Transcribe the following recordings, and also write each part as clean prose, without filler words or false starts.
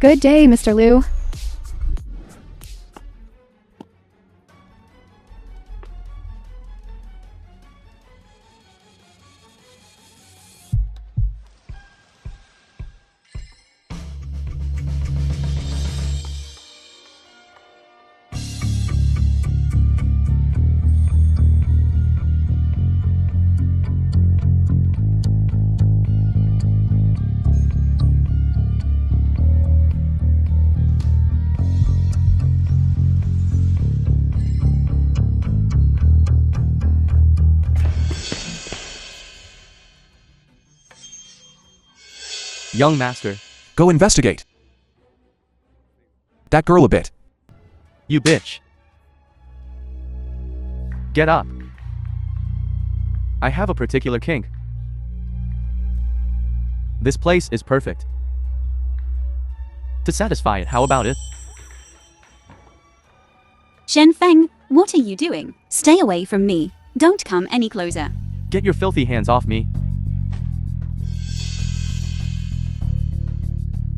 Good day, Mr. Liu. Young master. Go investigate that girl a bit. You bitch. Get up. I have a particular kink. This place is perfect. To satisfy it, how about it? Shen Feng, what are you doing? Stay away from me. Don't come any closer. Get your filthy hands off me.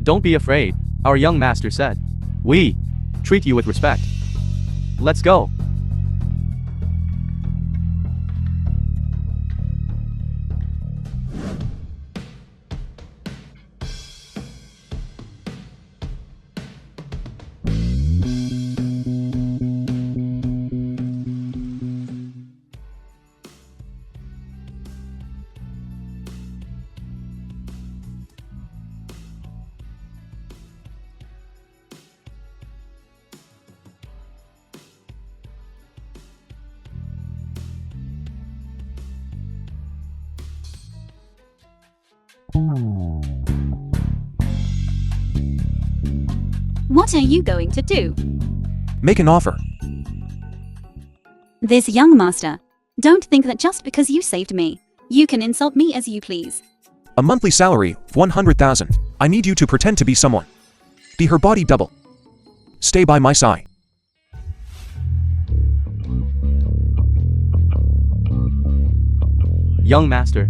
Don't be afraid, our young master said. We treat you with respect. Let's go. What are you going to do? Make an offer. This young master. Don't think that just because you saved me, you can insult me as you please. A monthly salary of 100,000. I need you to pretend to be someone. Be her body double. Stay by my side. Young master.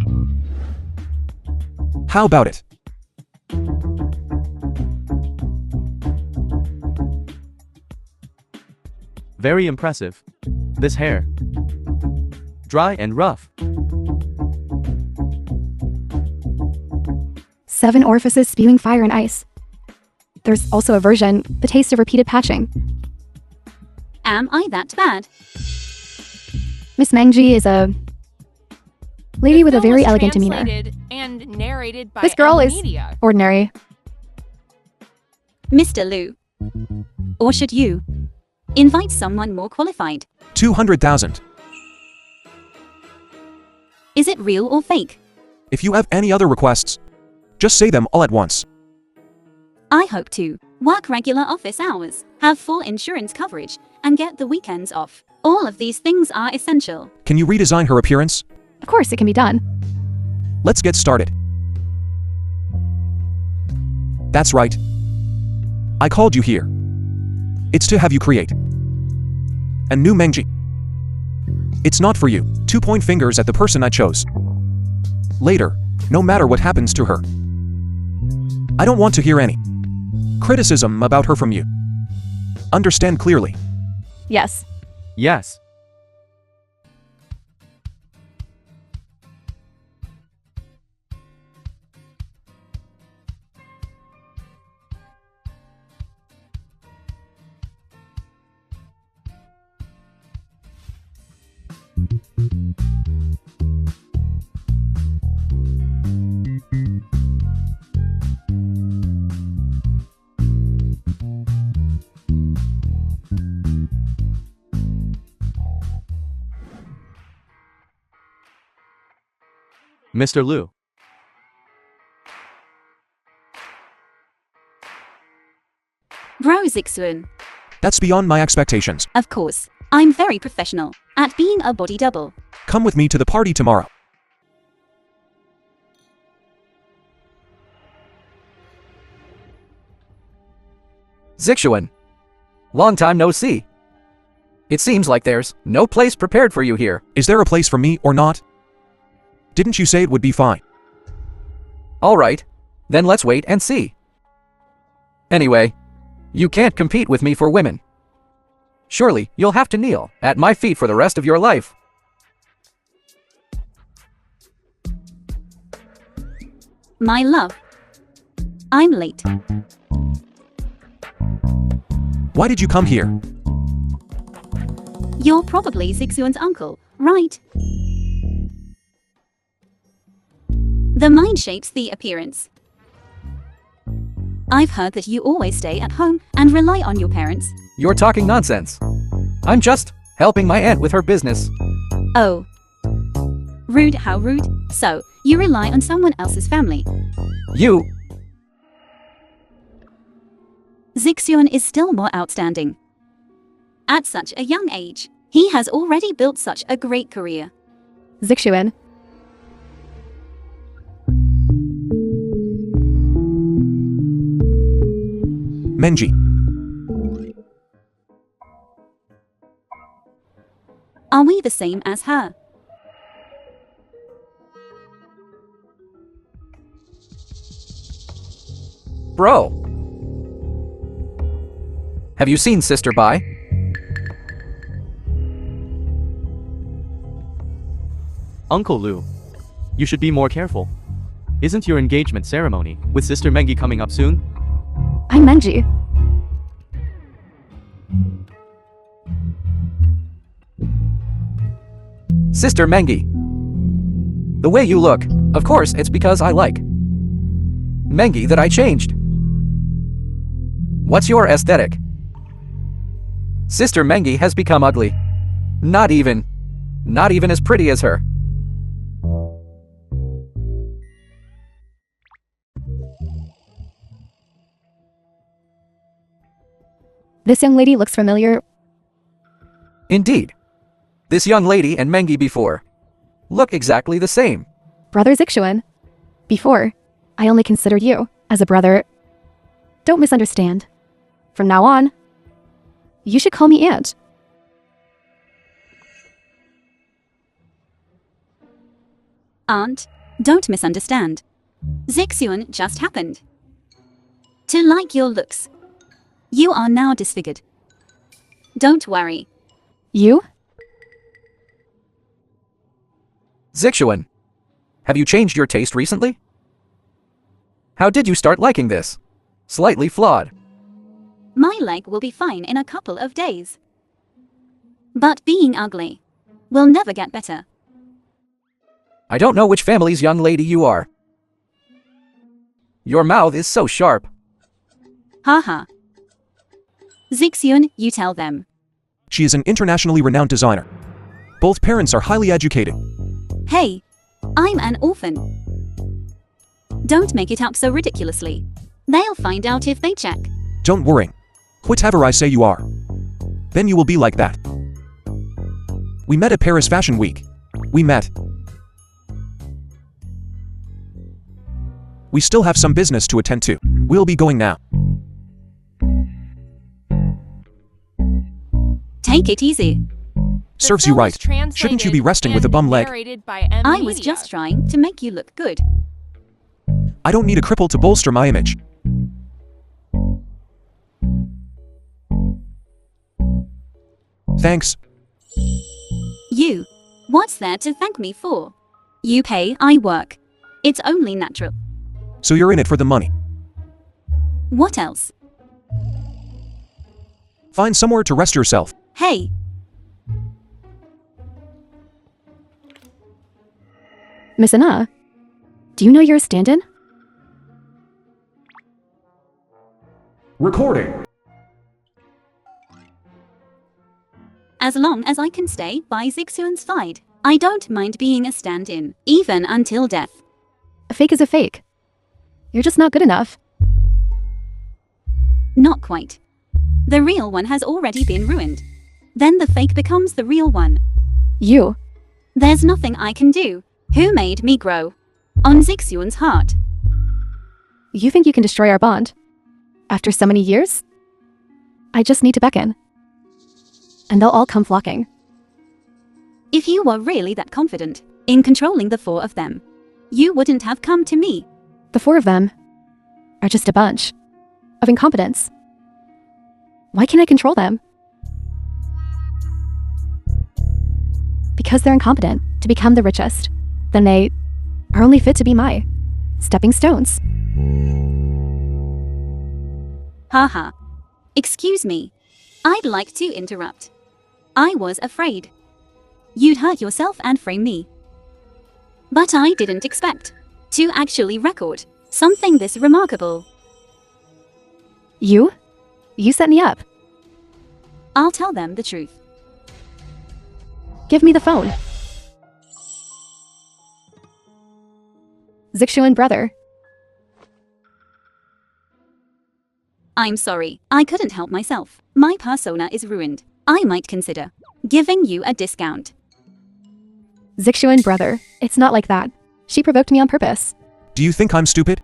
How about it? Very impressive. This hair. Dry and rough. 7 orifices spewing fire and ice. There's also a version, the taste of repeated patching. Am I that bad? Miss Mangi is a lady with a very elegant demeanor. Translated and narrated by This girl is Amnesia. ordinary. Mr. Liu. Or should you invite someone more qualified? 200,000. Is it real or fake? If you have any other requests, just say them all at once. I hope to work regular office hours, have full insurance coverage, and get the weekends off. All of these things are essential. Can you redesign her appearance? Of course, it can be done. Let's get started. That's right. I called you here. It's to have you create a new Mangi. It's not for you. 2-point fingers at the person I chose. Later, no matter what happens to her. I don't want to hear any criticism about her from you. Understand clearly. Yes. Yes. Mr. Liu. Bro Zixuan. That's beyond my expectations. Of course, I'm very professional at being a body double. Come with me to the party tomorrow. Zixuan. Long time no see. It seems like there's no place prepared for you here. Is there a place for me or not? Didn't you say it would be fine? All right, then let's wait and see. Anyway, you can't compete with me for women. Surely, you'll have to kneel at my feet for the rest of your life. My love. I'm late. Why did you come here? You're probably Zixuan's uncle, right? The mind shapes the appearance. I've heard that you always stay at home and rely on your parents. You're talking nonsense. I'm just helping my aunt with her business. Oh. Rude, how rude. So, you rely on someone else's family. You... Zixuan is still more outstanding. At such a young age, he has already built such a great career. Zixuan. Mangi. Are we the same as her? Bro. Have you seen Sister Bai? Uncle Lu, you should be more careful. Isn't your engagement ceremony with Sister Mangi coming up soon? I'm Mangi. Sister Mangi. The way you look, of course it's because I like Mangi that I changed. What's your aesthetic? Sister Mangi has become ugly. Not even as pretty as her. This young lady looks familiar. Indeed. This young lady and Mangi before look exactly the same. Brother Zixuan. Before, I only considered you as a brother. Don't misunderstand. From now on, you should call me Aunt. Aunt, don't misunderstand. Zixuan just happened to like your looks. You are now disfigured. Don't worry. You? Zixuan, have you changed your taste recently? How did you start liking this? Slightly flawed. My leg will be fine in a couple of days. But being ugly will never get better. I don't know which family's young lady you are. Your mouth is so sharp. Haha. Zixuan, you tell them. She is an internationally renowned designer. Both parents are highly educated. Hey, I'm an orphan. Don't make it up so ridiculously. They'll find out if they check. Don't worry. Whatever I say you are, then you will be like that. We met at Paris Fashion Week. We still have some business to attend to. We'll be going now. Take it easy. Serves you right. Shouldn't you be resting with a bum leg? I was just trying to make you look good. I don't need a cripple to bolster my image. Thanks. You. What's there to thank me for? You pay, I work. It's only natural. So you're in it for the money. What else? Find somewhere to rest yourself. Hey. Miss Anna, do you know you're a stand-in? Recording. As long as I can stay by Zixuan's side, I don't mind being a stand-in, even until death. A fake is a fake. You're just not good enough. Not quite. The real one has already been ruined. Then the fake becomes the real one. You. There's nothing I can do. Who made me grow? On Zixuan's heart. You think you can destroy our bond? After so many years? I just need to beckon. And they'll all come flocking. If you were really that confident in controlling the four of them, you wouldn't have come to me. The four of them are just a bunch. of incompetence. Why can't I control them? Because they're incompetent to become the richest. Then they are only fit to be my stepping stones. Haha. Excuse me. I'd like to interrupt. I was afraid you'd hurt yourself and frame me. But I didn't expect to actually record something this remarkable. You? You set me up. I'll tell them the truth. Give me the phone. Zixuan brother. I'm sorry, I couldn't help myself. My persona is ruined. I might consider giving you a discount. Zixuan brother. It's not like that. She provoked me on purpose. Do you think I'm stupid?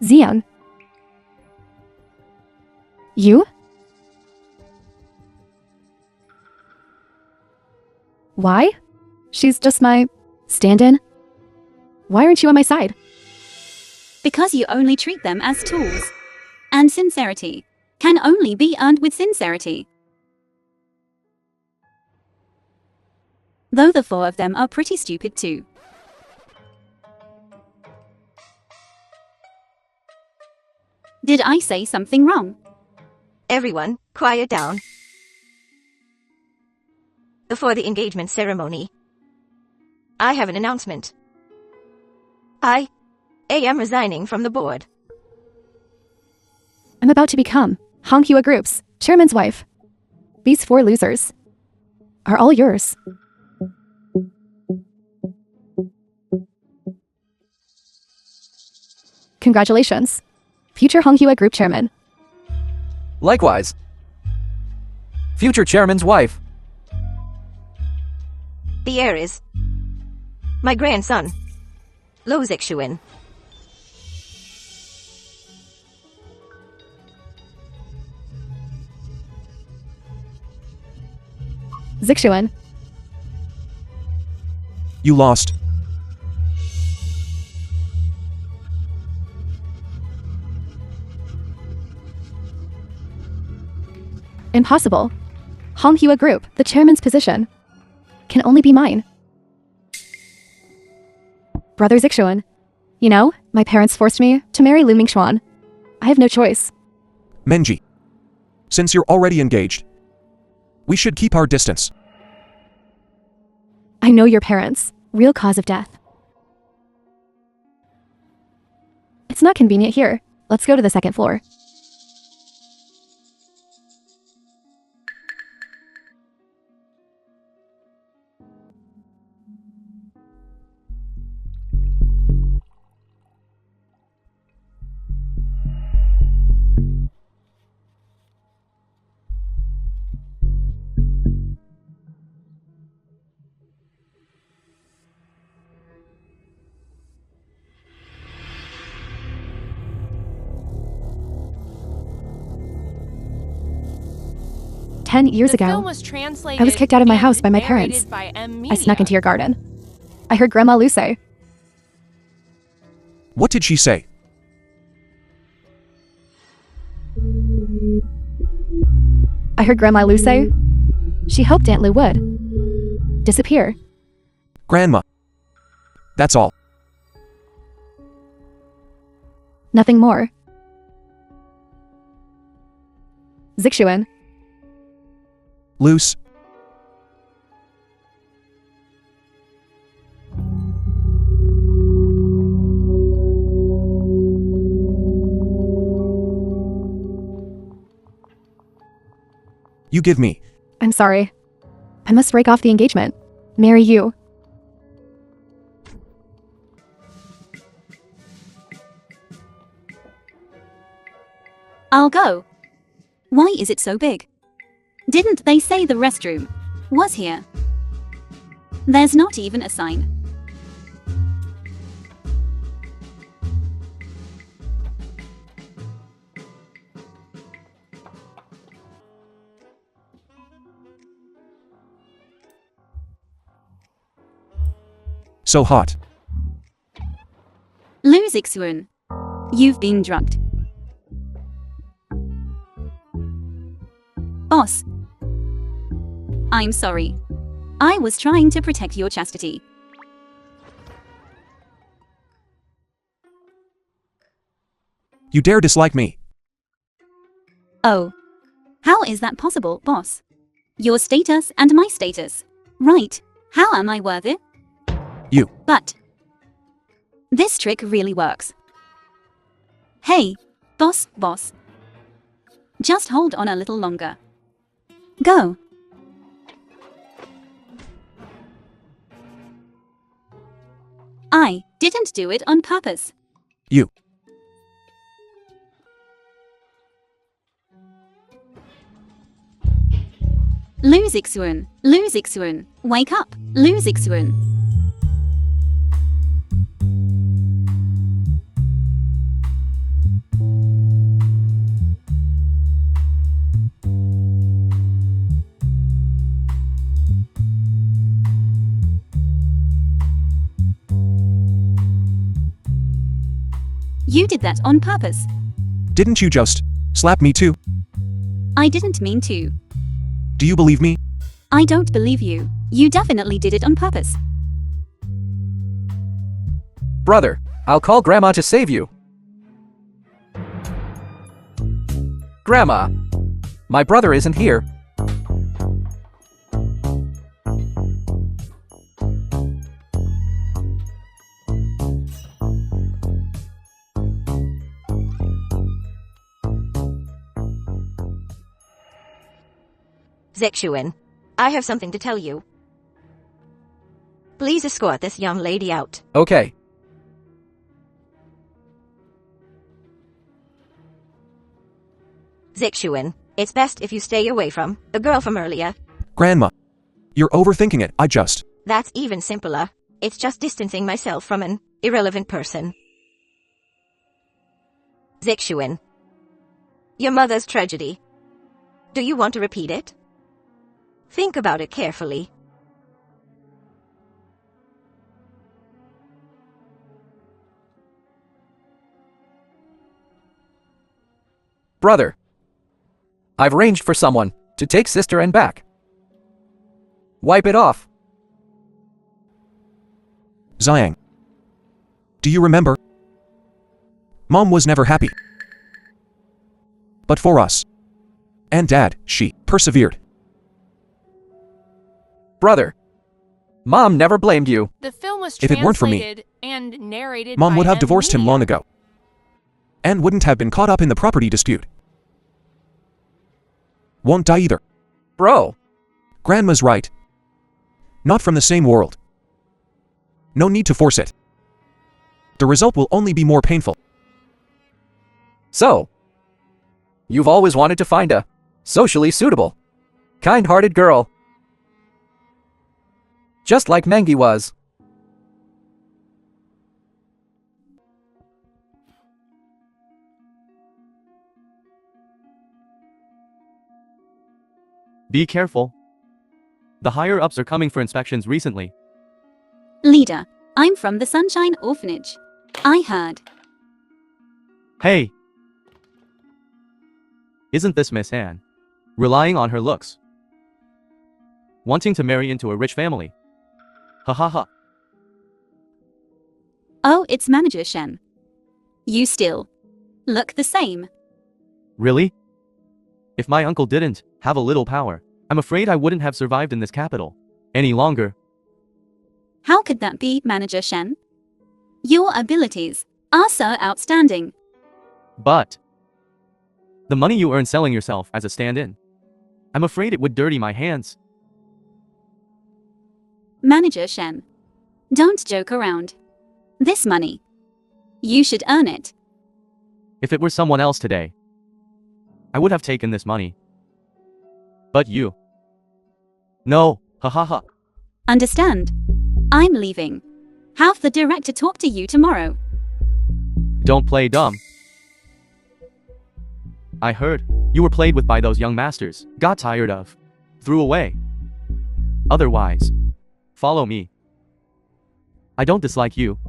Xion. You? Why? She's just my stand-in. Why aren't you on my side? Because you only treat them as tools. And sincerity can only be earned with sincerity. Though the four of them are pretty stupid too. Did I say something wrong? Everyone, quiet down. Before the engagement ceremony, I have an announcement. I am resigning from the board. I'm about to become Honghua Group's chairman's wife. These four losers are all yours. Congratulations, future Honghua Group chairman. Likewise. Future chairman's wife. The heir is my grandson, Lo Zixuan. Zixuan. You lost. Impossible. Honghua Group, the chairman's position, can only be mine. Brother Zixuan. You know, my parents forced me to marry Lu Mingxuan. I have no choice. Mangi. Since you're already engaged, we should keep our distance. I know your parents' real cause of death. It's not convenient here. Let's go to the second floor. Years The ago, film was translated I was kicked out of my and house by my narrated parents. by I Amnesia. snuck into your garden. I heard Grandma Lu say, What did she say? She hoped Aunt Lu would disappear. Grandma. That's all. Nothing more. Zixuan. Loose. You give me. I'm sorry. I must break off the engagement. Marry you. I'll go. Why is it so big? Didn't they say the restroom was here? There's not even a sign. So hot. Lu Zixuan. You've been drugged. Boss. I'm sorry. I was trying to protect your chastity. You dare dislike me. Oh. How is that possible, boss? Your status and my status. Right. How am I worth it? You. But this trick really works. Hey, boss. Just hold on a little longer. Go. I didn't do it on purpose. You. Lusiksuun. Wake up, Lusiksuun. You did that on purpose. Didn't you just slap me too? I didn't mean to. Do you believe me? I don't believe you. You definitely did it on purpose. Brother, I'll call Grandma to save you. Grandma, my brother isn't here. Zexuan, I have something to tell you. Please escort this young lady out. Okay. Zexuan, it's best if you stay away from the girl from earlier. Grandma. You're overthinking it. That's even simpler. It's just distancing myself from an irrelevant person. Zexuan. Your mother's tragedy. Do you want to repeat it? Think about it carefully. Brother, I've arranged for someone to take sister and back. Wipe it off. Zhang. Do you remember? Mom was never happy. But for us. And Dad, she persevered. Brother, Mom never blamed you. The film was If it weren't for me, translated and narrated Mom by would have divorced him Amnesia. long ago. And wouldn't have been caught up in the property dispute. Won't die either. Bro, Grandma's right. Not from the same world. No need to force it. The result will only be more painful. so, you've always wanted to find a socially suitable, kind-hearted girl. Just like Mangi was. Be careful. The higher-ups are coming for inspections recently. Leader, I'm from the Sunshine Orphanage. I heard. Hey! Isn't this Miss Anne? Relying on her looks. Wanting to marry into a rich family. Ha ha ha. Oh, it's Manager Shen. You still look the same. Really? If my uncle didn't have a little power, I'm afraid I wouldn't have survived in this capital any longer. How could that be, Manager Shen? Your abilities are so outstanding. But the money you earn selling yourself as a stand-in, I'm afraid it would dirty my hands. Manager Shen, don't joke around. This money, you should earn it. If it were someone else today, I would have taken this money. But you. No, ha ha ha. Understand? I'm leaving. Have the director talk to you tomorrow. Don't play dumb. I heard you were played with by those young masters, got tired of, threw away. Otherwise, follow me. I don't dislike you.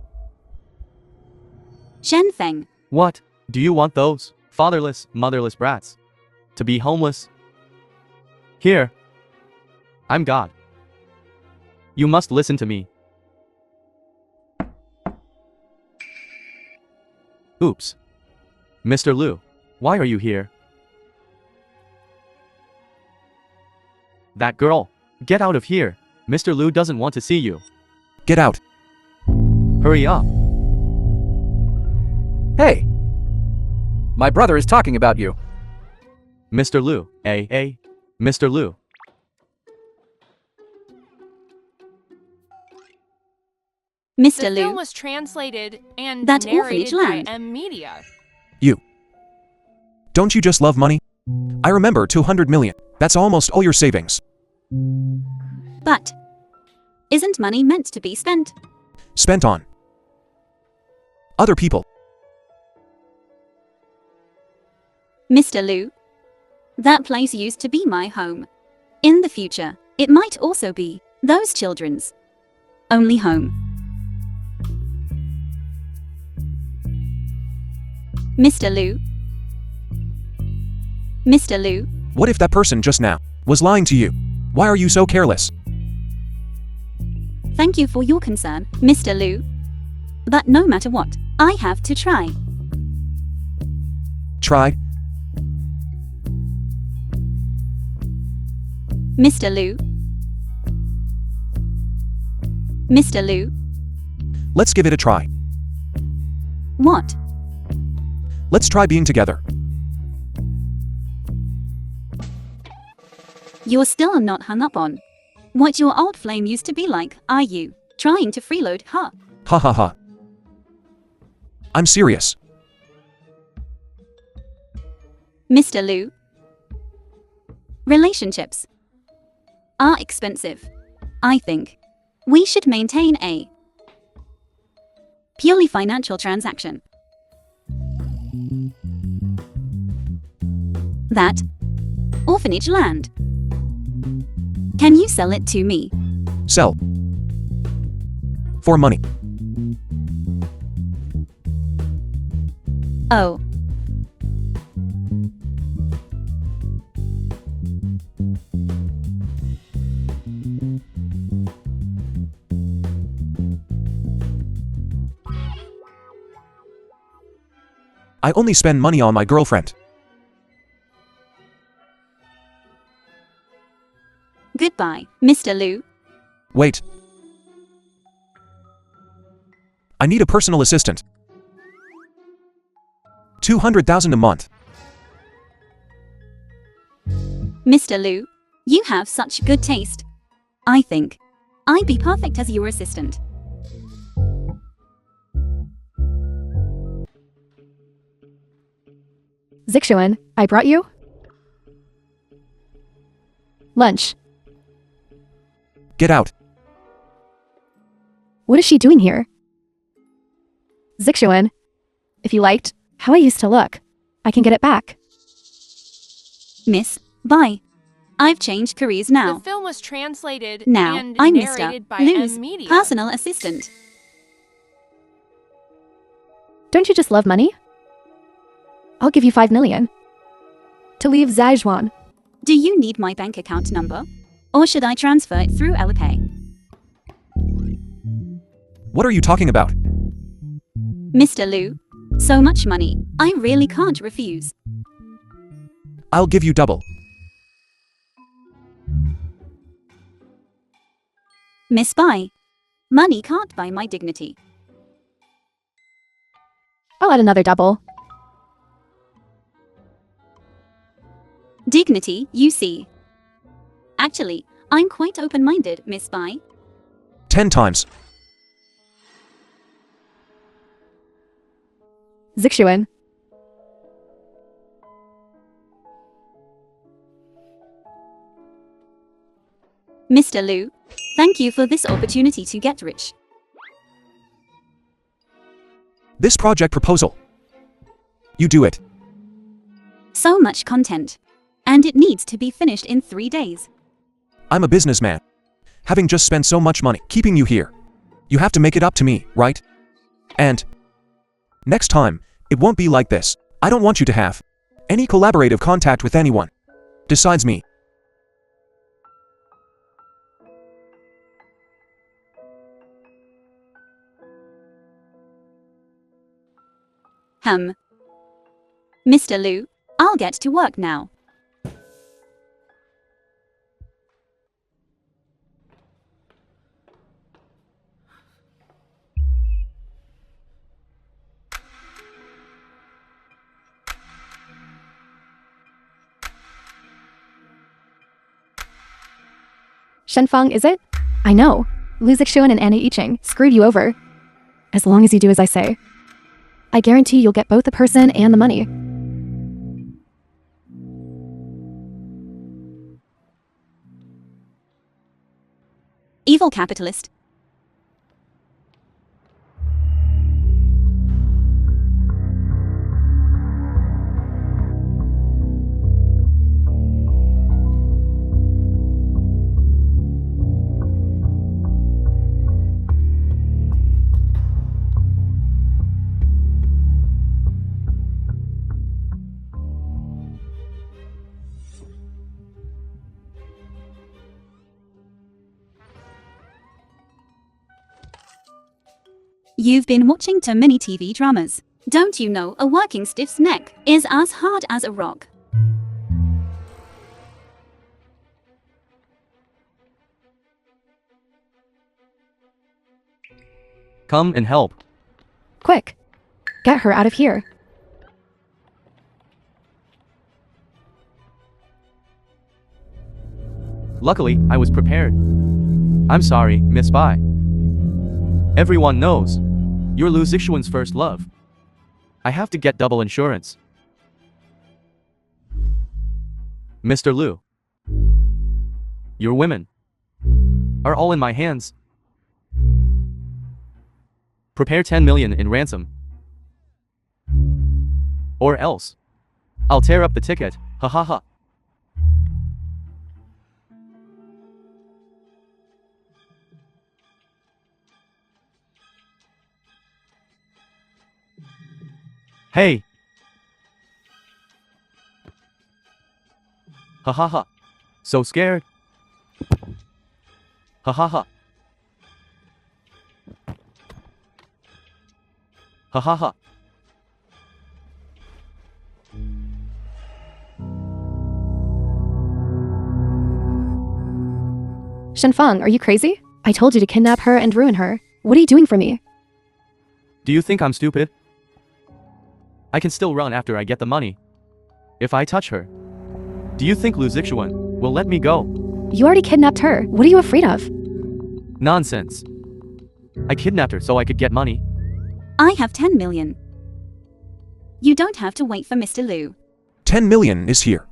Shen Feng, What? Do you want those fatherless, motherless brats to be homeless? Here. I'm God. You must listen to me. Oops. Mr. Liu, why are you here? That girl, get out of here. Mr. Liu doesn't want to see you. Get out. Hurry up. Hey! My brother is talking about you. Mr. Liu, Mr. Liu. Mr. The film Liu, was translated and That narrated orphanage by land. Amnesia. You. Don't you just love money? I remember 200 million. That's almost all your savings. but isn't money meant to be spent? Spent on other people. Mr. Liu, that place used to be my home. In the future, it might also be those children's only home. Mr. Liu. Mr. Liu, What if that person just now was lying to you? Why are you so careless? thank you for your concern, Mr. Liu. But no matter what, I have to try. Try. Mr. Liu. Mr. Liu, Let's give it a try. what? Let's try being together. You're still not hung up on what your old flame used to be like, are you? Trying to freeload her? Ha ha ha. I'm serious. Mr. Liu. Relationships are expensive. I think we should maintain a purely financial transaction. That orphanage land. Can you sell it to me? Sell. For money. Oh. I only spend money on my girlfriend. Goodbye, Mr. Liu. Wait. I need a personal assistant. 200,000 a month. Mr. Liu, you have such good taste. I think I'd be perfect as your assistant. Zixuan, I brought you lunch. Get out. What is she doing here? Zixuan, if you liked how I used to look, I can get it back. Miss, bye. I've changed careers The now. film was translated Now, and I'm narrated Mr. by Liu's Amnesia. personal assistant. Don't you just love money? I'll give you 5 million to leave Zaijuan. Do you need my bank account number? Or should I transfer it through Alipay? What are you talking about? Mr. Liu, so much money, I really can't refuse. I'll give you double. Miss Bai, money can't buy my dignity. I'll add another double. Dignity, you see. Actually, I'm quite open-minded, Miss Bai. 10 times. Zixuan, Mr. Liu, thank you for this opportunity to get rich. This project proposal. You do it. So much content. And it needs to be finished in 3 days. I'm a businessman. Having just spent so much money keeping you here. You have to make it up to me, right? And next time, It won't be like this. I don't want you to have any collaborative contact with anyone besides me. Mr. Liu, I'll get to work now. Shenfeng, is it? I know. Lu Zixuan and Anna Yicheng screwed you over. As long as you do as I say. I guarantee you'll get both the person and the money. Evil capitalist. You've been watching too many TV dramas. Don't you know a working stiff's neck is as hard as a rock? Come and help. Quick. Get her out of here. Luckily, I was prepared. I'm sorry, Miss Bai. Everyone knows. You're Lu Zixuan's first love. I have to get double insurance. Mr. Liu. Your women are all in my hands. Prepare 10 million in ransom. Or else, I'll tear up the ticket, ha ha ha. Hey! Ha ha ha. So scared. Ha ha ha. Ha ha ha. Shenfeng, are you crazy? I told you to kidnap her and ruin her. What are you doing for me? Do you think I'm stupid? I can still run after I get the money. If I touch her, do you think Lu Zixuan will let me go? You already kidnapped her. What are you afraid of? Nonsense. I kidnapped her so I could get money. I have 10 million. You don't have to wait for Mr. Liu. 10 million is here.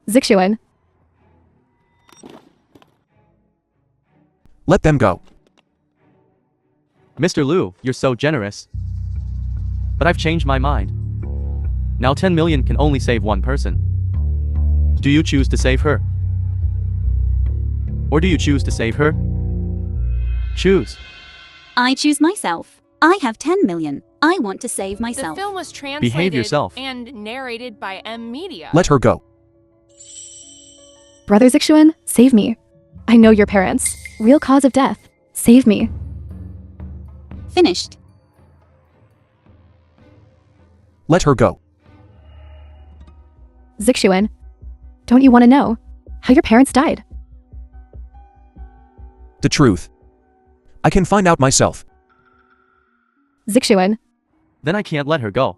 Zixuan. Let them go. Mr. Liu, you're so generous. But I've changed my mind. Now 10 million can only save one person. Do you choose to save her? Or do you choose to save her? Choose. I choose myself. I have 10 million. I want to save The myself. film was translated Behave yourself. and narrated by M Media. Let her go. Brother Zixuan, save me. I know your parents. Real cause of death. Save me. Finished. Let her go. Zixuan, don't you want to know how your parents died? The truth. I can find out myself. Zixuan, Then I can't let her go.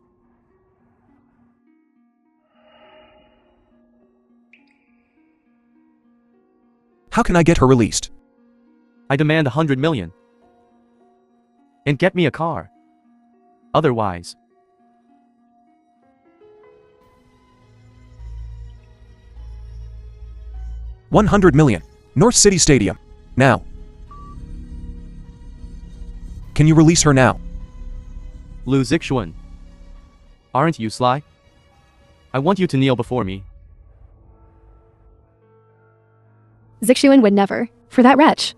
How can I get her released? I demand 100 million. And get me a car. Otherwise, 100 million. North City Stadium. Now. Can you release her now? Lu Zixuan. Aren't you sly? I want you to kneel before me. Zixuan would never. For that wretch.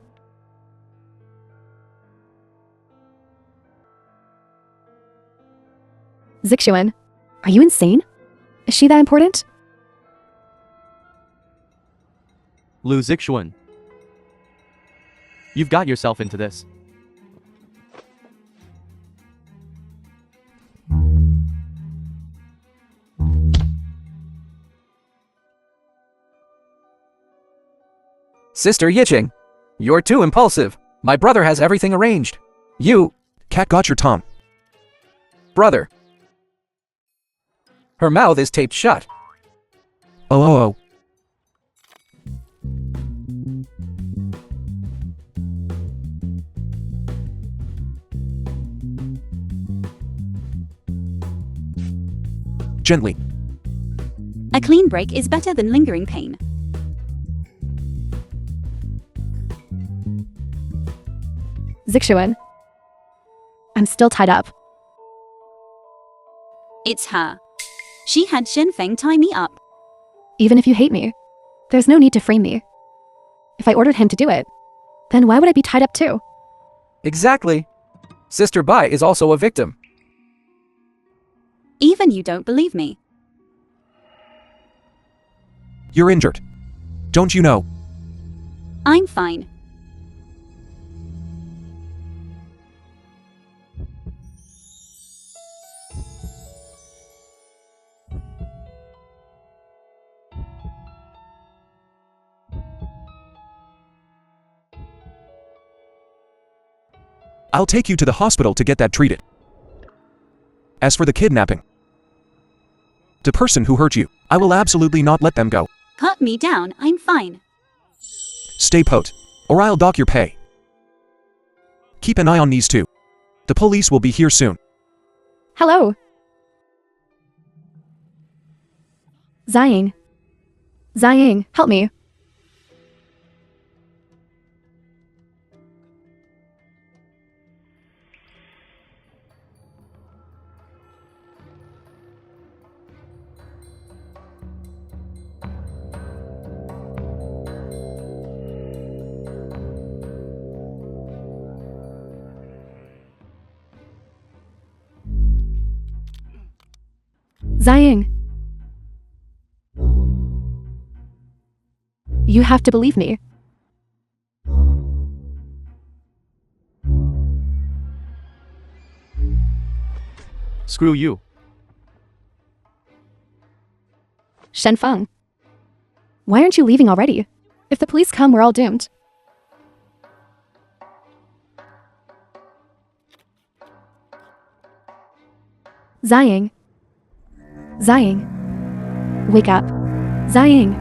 Zixuan, are you insane? Is she that important? Lu Zixuan. You've got yourself into this. Sister Yiching, you're too impulsive. My brother has everything arranged. You, Cat got your Tom. brother. Her mouth is taped shut. Oh. Gently. A clean break is better than lingering pain. Zixuan, I'm still tied up. It's her. She had Shenfeng tie me up. Even if you hate me, there's no need to frame me. If I ordered him to do it, then why would I be tied up too? Exactly. Sister Bai is also a victim. Even you don't believe me. You're injured. Don't you know? I'm fine. I'll take you to the hospital to get that treated. As for the kidnapping, the person who hurt you, I will absolutely not let them go. Cut me down, I'm fine. Stay put, or I'll dock your pay. Keep an eye on these two. The police will be here soon. Hello. Ziying, help me. Ziying. You have to believe me. Screw you. Shenfeng. Why aren't you leaving already? If the police come, we're all doomed. Ziying. Wake up. Ziying.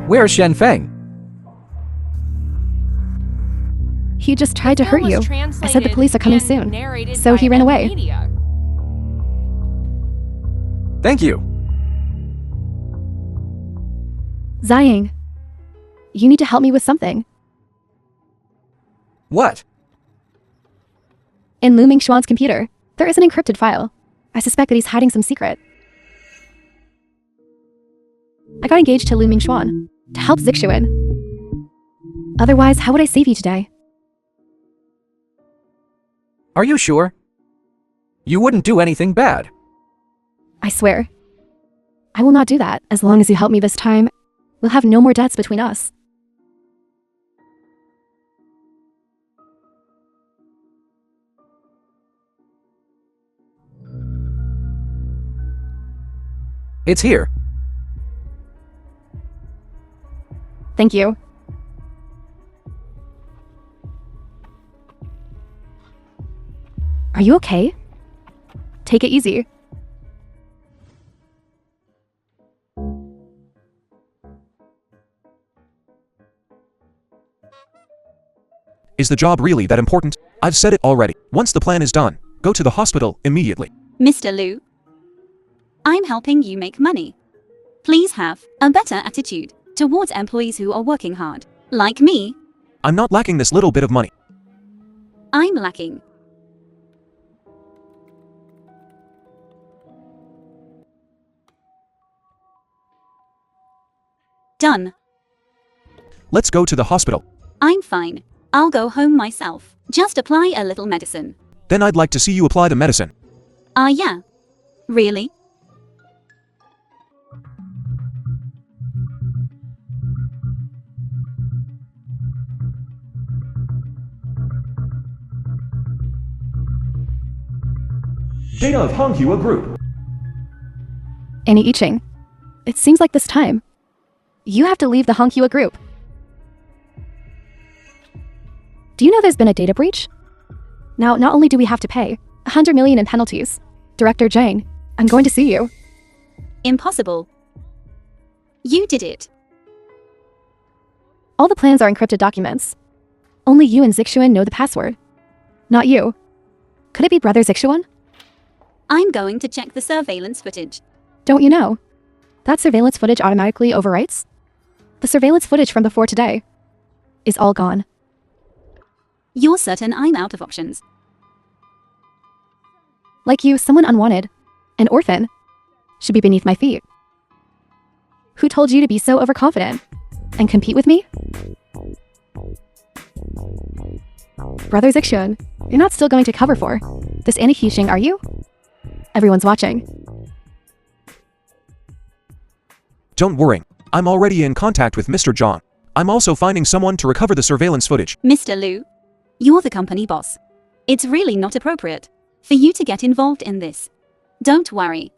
Where's Shenfeng? He just tried to hurt Film you. was I said the police are coming translated soon. and narrated So by he ran away. Amnesia. Thank you. Ziying. You need to help me with something. What? In Lu Mingxuan's computer, there is an encrypted file. I suspect that he's hiding some secret. I got engaged to Lu Mingxuan to help Zixuan. Otherwise, how would I save you today? Are you sure? You wouldn't do anything bad. I swear. I will not do that as long as you help me this time. We'll have no more debts between us. It's here. Thank you. Are you okay? Take it easy. Is the job really that important? I've said it already. Once the plan is done, go to the hospital immediately. Mr. Liu, I'm helping you make money. Please have a better attitude towards employees who are working hard. Like me, I'm not lacking this little bit of money. I'm lacking. Done. Let's go to the hospital. I'm fine. I'll go home myself. Just apply a little medicine. Then I'd like to see you apply the medicine. Yeah. Really? Data of Hongkua Group. Annie Iching. It seems like this time. You have to leave the Hongkua group. Do you know there's been a data breach? Now, not only do we have to pay 100 million in penalties, Director Jane, I'm going to sue you. Impossible. You did it. All the plans are encrypted documents. Only you and Zixuan know the password. Not you. Could it be Brother Zixuan? I'm going to check the surveillance footage. Don't you know? That surveillance footage automatically overwrites. The surveillance footage from before today is all gone. You're certain I'm out of options? Like you, someone unwanted, an orphan, should be beneath my feet. Who told you to be so overconfident and compete with me? Brother Zixuan, you're not still going to cover for this Annie Qixing, are you? Everyone's watching. Don't worry. I'm already in contact with Mr. John. I'm also finding someone to recover the surveillance footage. Mr. Liu, you're the company boss. It's really not appropriate for you to get involved in this. Don't worry.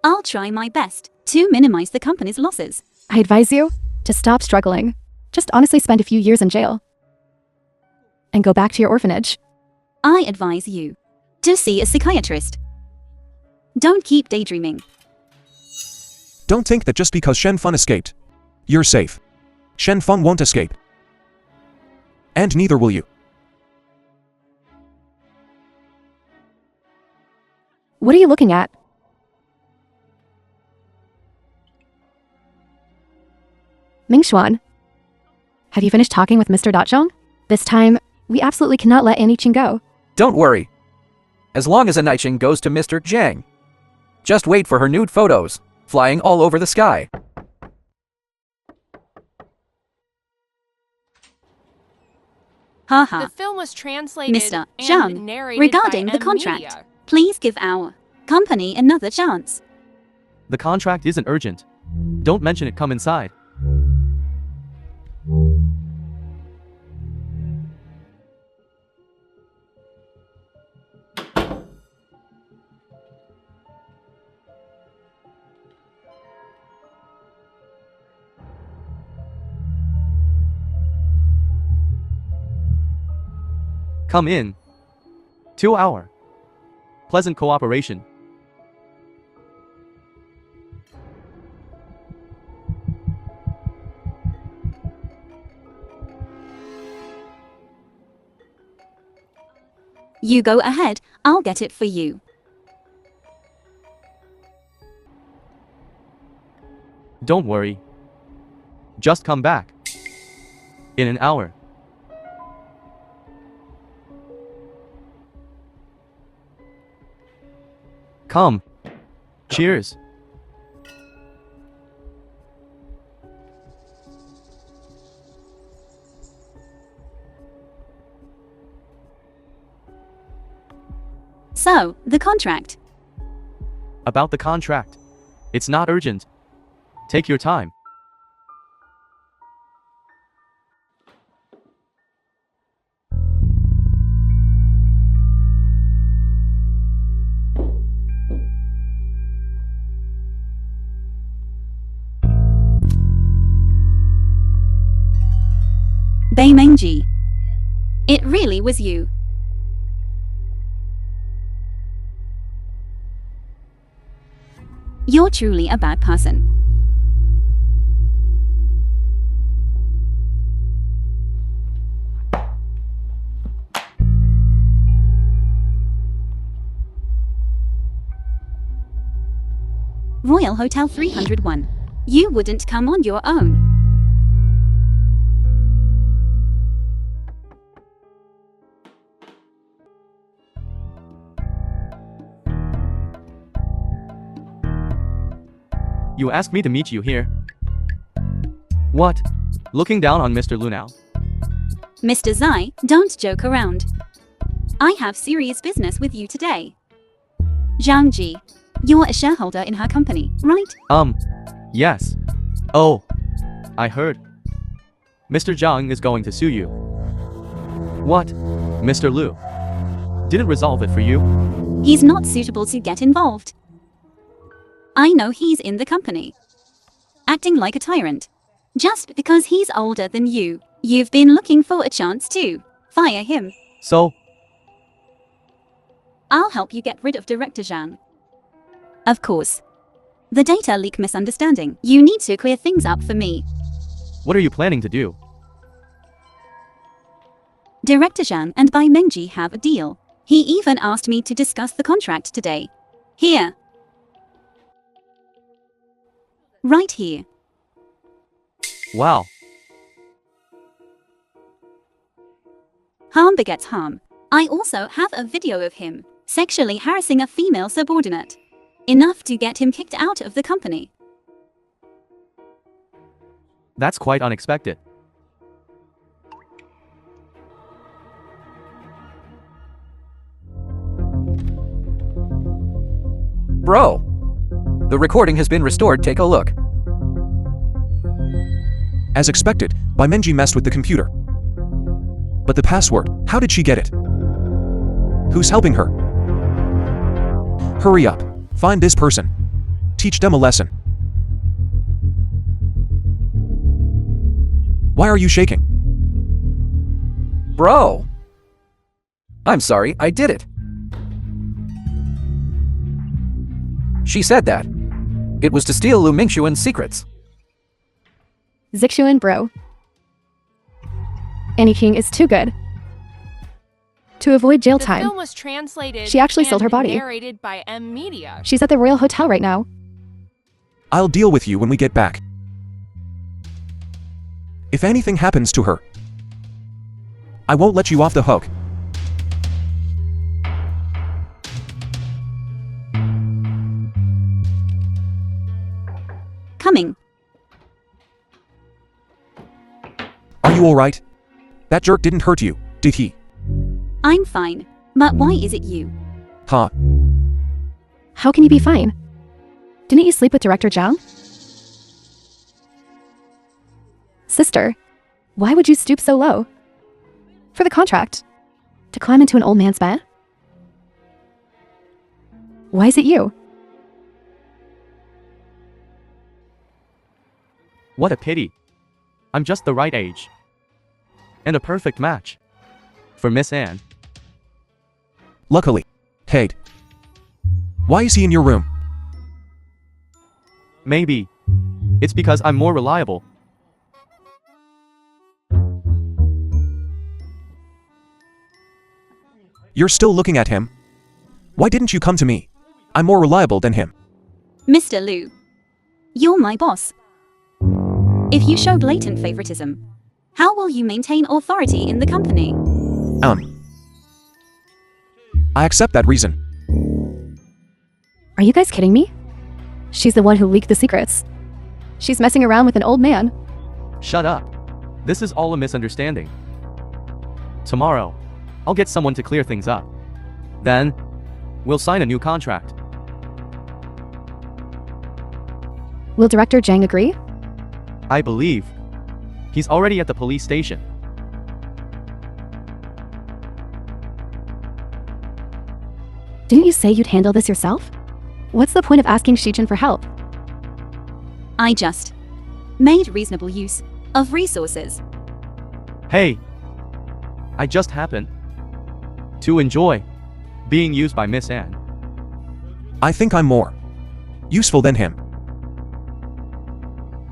I'll try my best to minimize the company's losses. I advise you to stop struggling. Just honestly spend a few years in jail. And go back to your orphanage. I advise you to see a psychiatrist. Don't keep daydreaming. Don't think that just because Shen Fun escaped, you're safe. Shen Fun won't escape. And neither will you. What are you looking at? Mingxuan, have you finished talking with Mr. Dachong? This time, we absolutely cannot let Annie Qing go. Don't worry. As long as Aniching goes to Mr. Zhang. Just wait for her nude photos, flying all over the sky. Haha. The film was translated Mr. and Zhang, narrated regarding by the contract, Amnesia. please give our company another chance. The contract isn't urgent. Don't mention it, come inside. Come in. 2 hour. Pleasant cooperation. You go ahead, I'll get it for you. Don't worry. Just come back. In an hour. Come. Cheers. So, the contract. About the contract. It's not urgent. Take your time. Mangi. It really was you. You're truly a bad person. Royal Hotel 301. You wouldn't come on your own. You asked me to meet you here. What? Looking down on Mr. Lu now? Mr. Zai, don't joke around. I have serious business with you today. Zhang Ji, you're a shareholder in her company, right? Yes. Oh, I heard. Mr. Zhang is going to sue you. What? Mr. Liu? Did it resolve it for you? He's not suitable to get involved. I know he's in the company, acting like a tyrant. Just because he's older than you, you've been looking for a chance to fire him. So, I'll help you get rid of Director Zhang. Of course. The data leak misunderstanding. You need to clear things up for me. what are you planning to do? Director Zhang and Bai Menji have a deal. He even asked me to discuss the contract today. Here. Right here. Wow. Harm begets harm. I also have a video of him sexually harassing a female subordinate. Enough to get him kicked out of the company. That's quite unexpected. Bro! The recording has been restored, take a look. As expected, Bai Menji messed with the computer. But the password, how did she get it? Who's helping her? Hurry up. Find this person. Teach them a lesson. Why are you shaking? Bro! I'm sorry, I did it. She said that. It was to steal Lu Mingxuan's secrets. Zixuan bro. Annie King is too good. To avoid jail The time, film was translated she actually sold her and body. narrated by Media. She's at the Royal Hotel right now. I'll deal with you when we get back. If anything happens to her, I won't let you off the hook. Coming. Are you alright? That jerk didn't hurt you, did he? I'm fine. But why is it you? Huh? How can you be fine? Didn't you sleep with Director Zhang? Sister, why would you stoop so low? For the contract? To climb into an old man's bed? Why is it you? What a pity. I'm just the right age. And a perfect match. For Miss Anne. Luckily. Hey. Why is he in your room? Maybe. It's because I'm more reliable. You're still looking at him? Why didn't you come to me? I'm more reliable than him. Mr. Liu. You're my boss. If you show blatant favoritism, how will you maintain authority in the company? I accept that reason. Are you guys kidding me? She's the one who leaked the secrets. She's messing around with an old man. Shut up. This is all a misunderstanding. Tomorrow, I'll get someone to clear things up. Then, we'll sign a new contract. Will Director Zhang agree? I believe. He's already at the police station. Didn't you say you'd handle this yourself? What's the point of asking Shijin for help? I just made reasonable use of resources. Hey! I just happen to enjoy being used by Miss Anne. I think I'm more useful than him.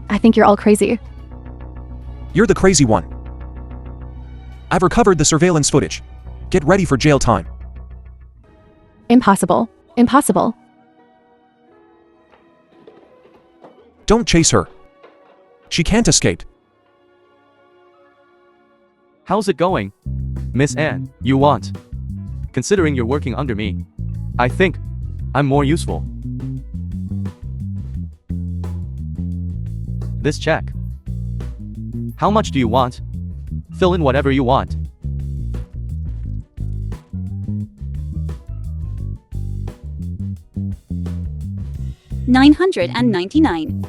I think you're all crazy. You're the crazy one. I've recovered the surveillance footage. Get ready for jail time. Impossible. Impossible. Don't chase her. She can't escape. How's it going? Miss Anne, you want? Considering you're working under me, I think I'm more useful. This check. How much do you want Fill in whatever you want. $999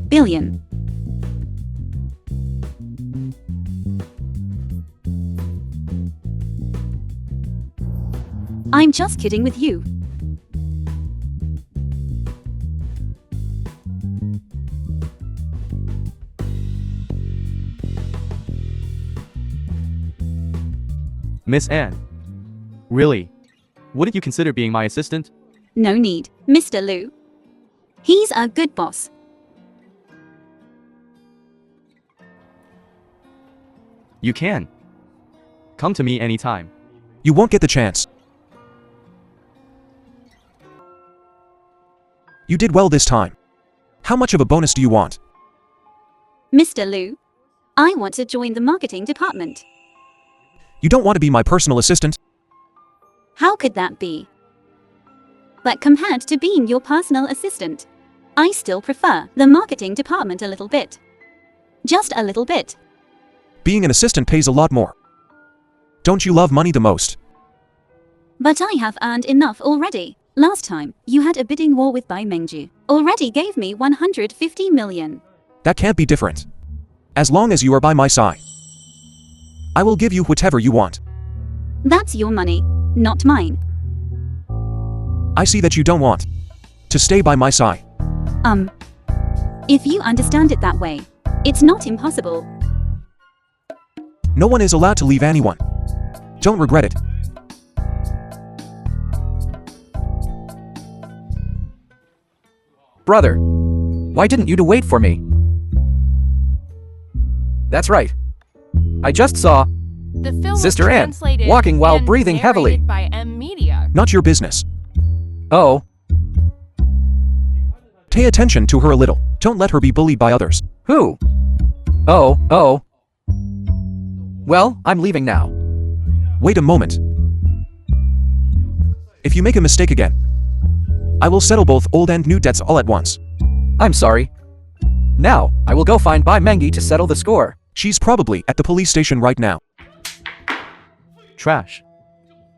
billion. I'm just kidding with you. Miss Anne. Really? Wouldn't you consider being my assistant? No need, Mr. Liu. He's a good boss. You can. Come to me anytime. You won't get the chance. You did well this time. How much of a bonus do you want? Mr. Liu, I want to join the marketing department. You don't want to be my personal assistant? How could that be? But compared to being your personal assistant, I still prefer the marketing department a little bit. Just a little bit. Being an assistant pays a lot more. Don't you love money the most? But I have earned enough already. Last time, you had a bidding war with Mangi. Already gave me 150 million. That can't be different. As long as you are by my side, I will give you whatever you want. That's your money, not mine. I see that you don't want to stay by my side. If you understand it that way, it's not impossible. No one is allowed to leave anyone. Don't regret it. Brother, why didn't you wait for me? That's right. I just saw the film Sister was Anne translated walking while and breathing heavily. narrated by Amnesia. Not your business. Oh, Pay attention to her a little. Don't let her be bullied by others. who? Oh. Well, I'm leaving now. Wait a moment. If you make a mistake again, I will settle both old and new debts all at once. I'm sorry. Now, I will go find Mangi to settle the score. She's probably at the police station right now. Trash.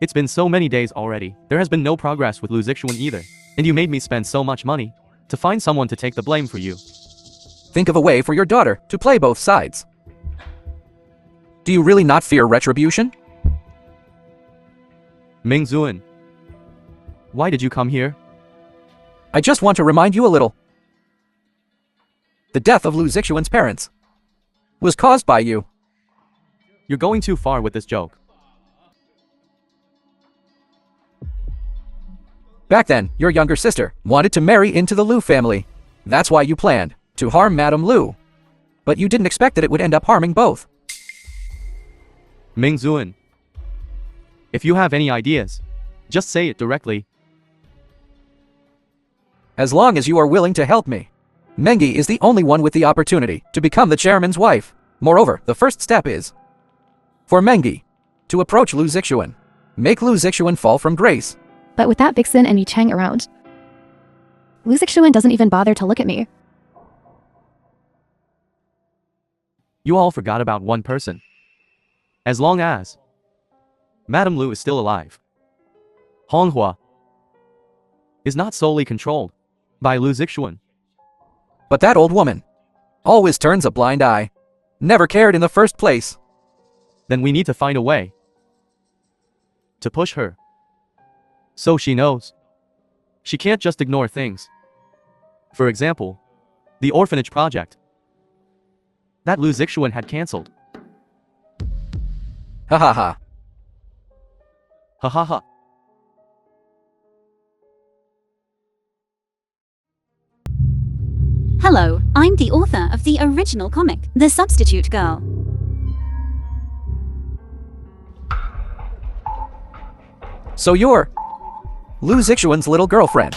It's been so many days already. There has been no progress with Lustful either. And you made me spend so much money to find someone to take the blame for you. Think of a way for your daughter to play both sides. Do you really not fear retribution? Ming Zuan. Why did you come here? I just want to remind you a little. The death of Lustful's parents was caused by you. You're going too far with this joke. Back then, your younger sister wanted to marry into the Liu family. That's why you planned to harm Madame Liu. But you didn't expect that it would end up harming both. Ming Zuan. If you have any ideas, just say it directly. As long as you are willing to help me. Mangi is the only one with the opportunity to become the chairman's wife. Moreover, the first step is for Mangi to approach Lustful. Make Lustful fall from grace. But with that vixen and Yi Cheng around, Lustful doesn't even bother to look at me. You all forgot about one person. As long as Madame Liu is still alive, Honghua is not solely controlled by Lustful. But that old woman always turns a blind eye. Never cared in the first place. Then we need to find a way to push her, so she knows she can't just ignore things. For example, the orphanage project that Lustful had cancelled. Ha ha ha. Ha ha ha. Hello, I'm the author of the original comic, The Substitute Girl. So you're Lustful's little girlfriend.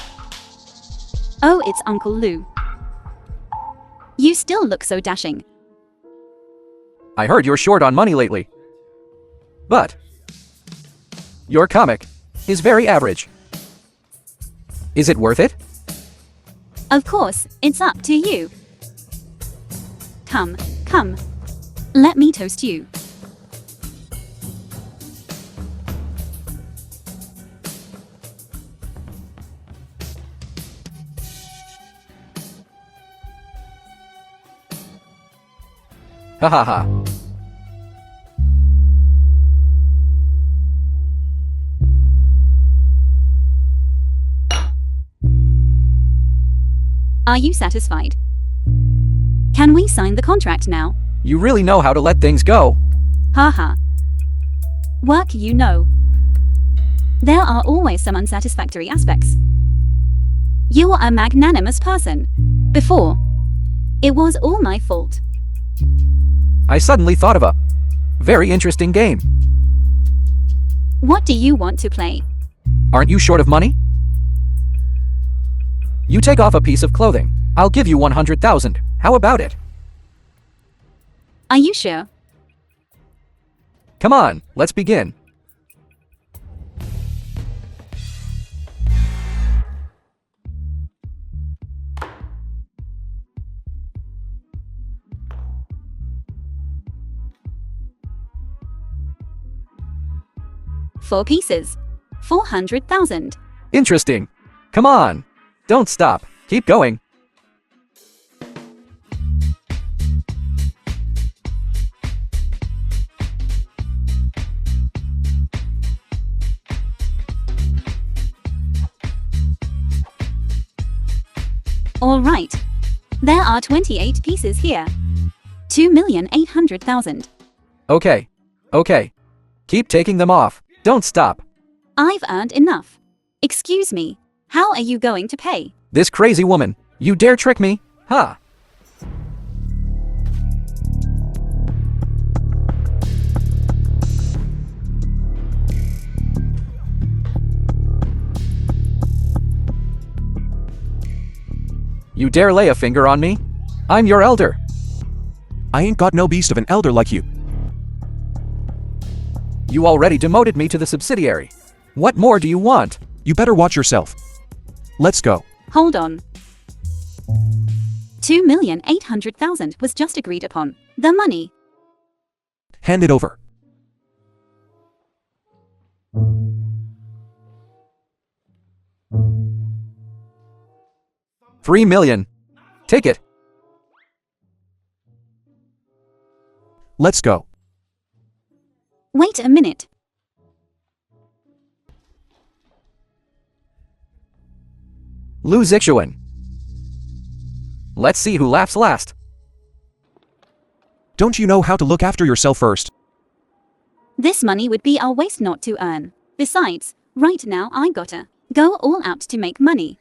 Oh, it's Uncle Liu. You still look so dashing. I heard you're short on money lately. But your comic is very average. Is it worth it? Of course, it's up to you. Come. Let me toast you. Ha ha ha. Are you satisfied? Can we sign the contract now? You really know how to let things go. Haha. Work, you know. There are always some unsatisfactory aspects. You are a magnanimous person. Before, it was all my fault. I suddenly thought of a very interesting game. What do you want to play? Aren't you short of money? You take off a piece of clothing. I'll give you 100,000. How about it? Are you sure? Come on, let's begin. Four pieces. 400,000. Interesting. Come on. Don't stop. Keep going. All right. There are 28 pieces here. 2,800,000. Okay. Okay. Keep taking them off. Don't stop. I've earned enough. Excuse me. How are you going to pay? This crazy woman. You dare trick me? Ha! You dare lay a finger on me? I'm your elder. I ain't got no beast of an elder like you. You already demoted me to the subsidiary. What more do you want? You better watch yourself. Let's go. Hold on. 2,800,000 was just agreed upon. The money. Hand it over. $3 million. Take it. Let's go. Wait a minute. Lustful. Let's see who laughs last. Don't you know how to look after yourself first? This money would be a waste not to earn. Besides, right now I gotta go all out to make money.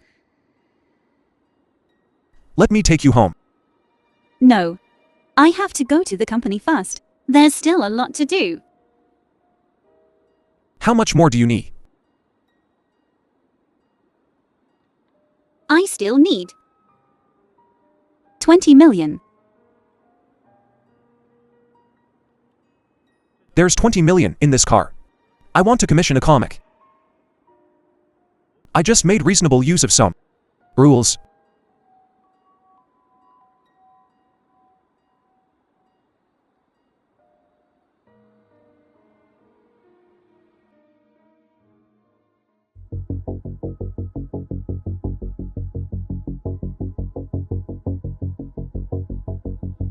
Let me take you home. No. I have to go to the company first. There's still a lot to do. How much more do you need? I still need 20 million. There's 20 million in this car. I want to commission a comic. I just made reasonable use of some rules.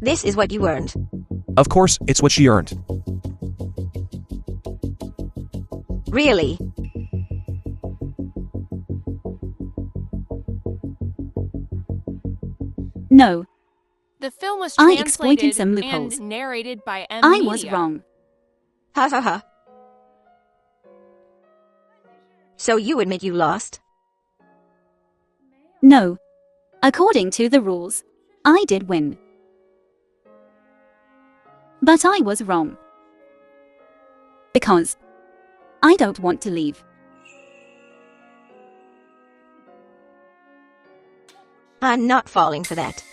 This is what you earned. Of course, it's what she earned. Really? No, The film was I translated exploited some loopholes. and narrated by Amnesia. I was wrong. Ha ha ha. So you admit you lost? No. According to the rules, I did win. But I was wrong. Because I don't want to leave. I'm not falling for that.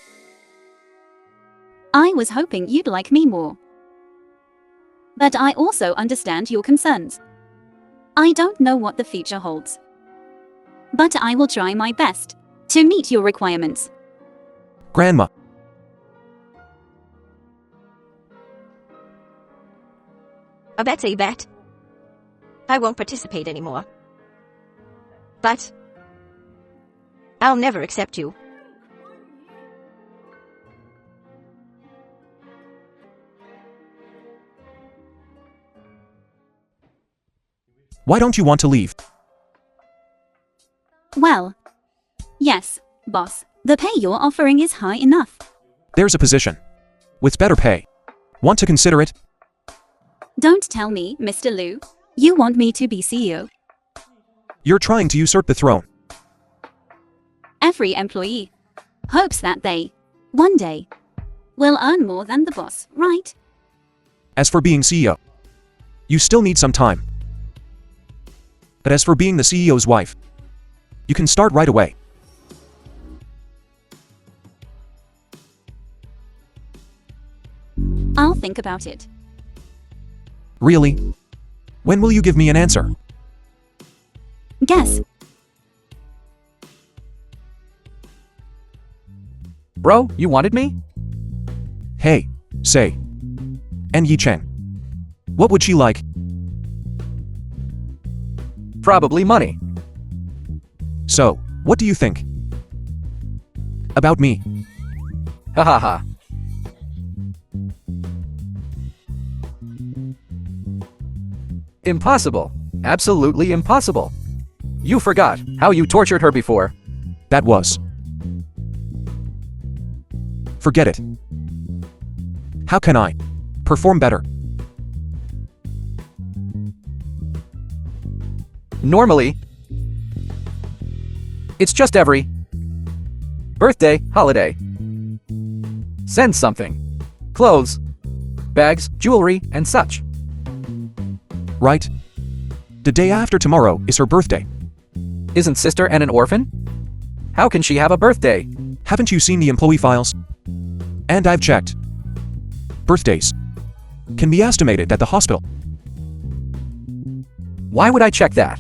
I was hoping you'd like me more. But I also understand your concerns. I don't know what the future holds. But I will try my best to meet your requirements. Grandma. A bet's a bet. I won't participate anymore. But I'll never accept you. Why don't you want to leave? Well, yes, boss. The pay you're offering is high enough. There's a position with better pay. Want to consider it? Don't tell me, Mr. Liu. You want me to be CEO? You're trying to usurp the throne. Every employee hopes that they, one day, will earn more than the boss, right? As for being CEO, you still need some time. But as for being the CEO's wife, you can start right away. I'll think about it. Really? When will you give me an answer? Guess. Bro, you wanted me? Hey, say. And Yi Cheng. What would she like? Probably money. So, what do you think? About me? Ha ha ha. Impossible. Absolutely impossible. You forgot how you tortured her before. That was. Forget it. How can I perform better? Normally, it's just every birthday, holiday. Send something. Clothes, bags, jewelry, and such. Right? The day after tomorrow is her birthday. Isn't Sister N an orphan? How can she have a birthday? Haven't you seen the employee files? And I've checked. Birthdays can be estimated at the hospital. Why would I check that?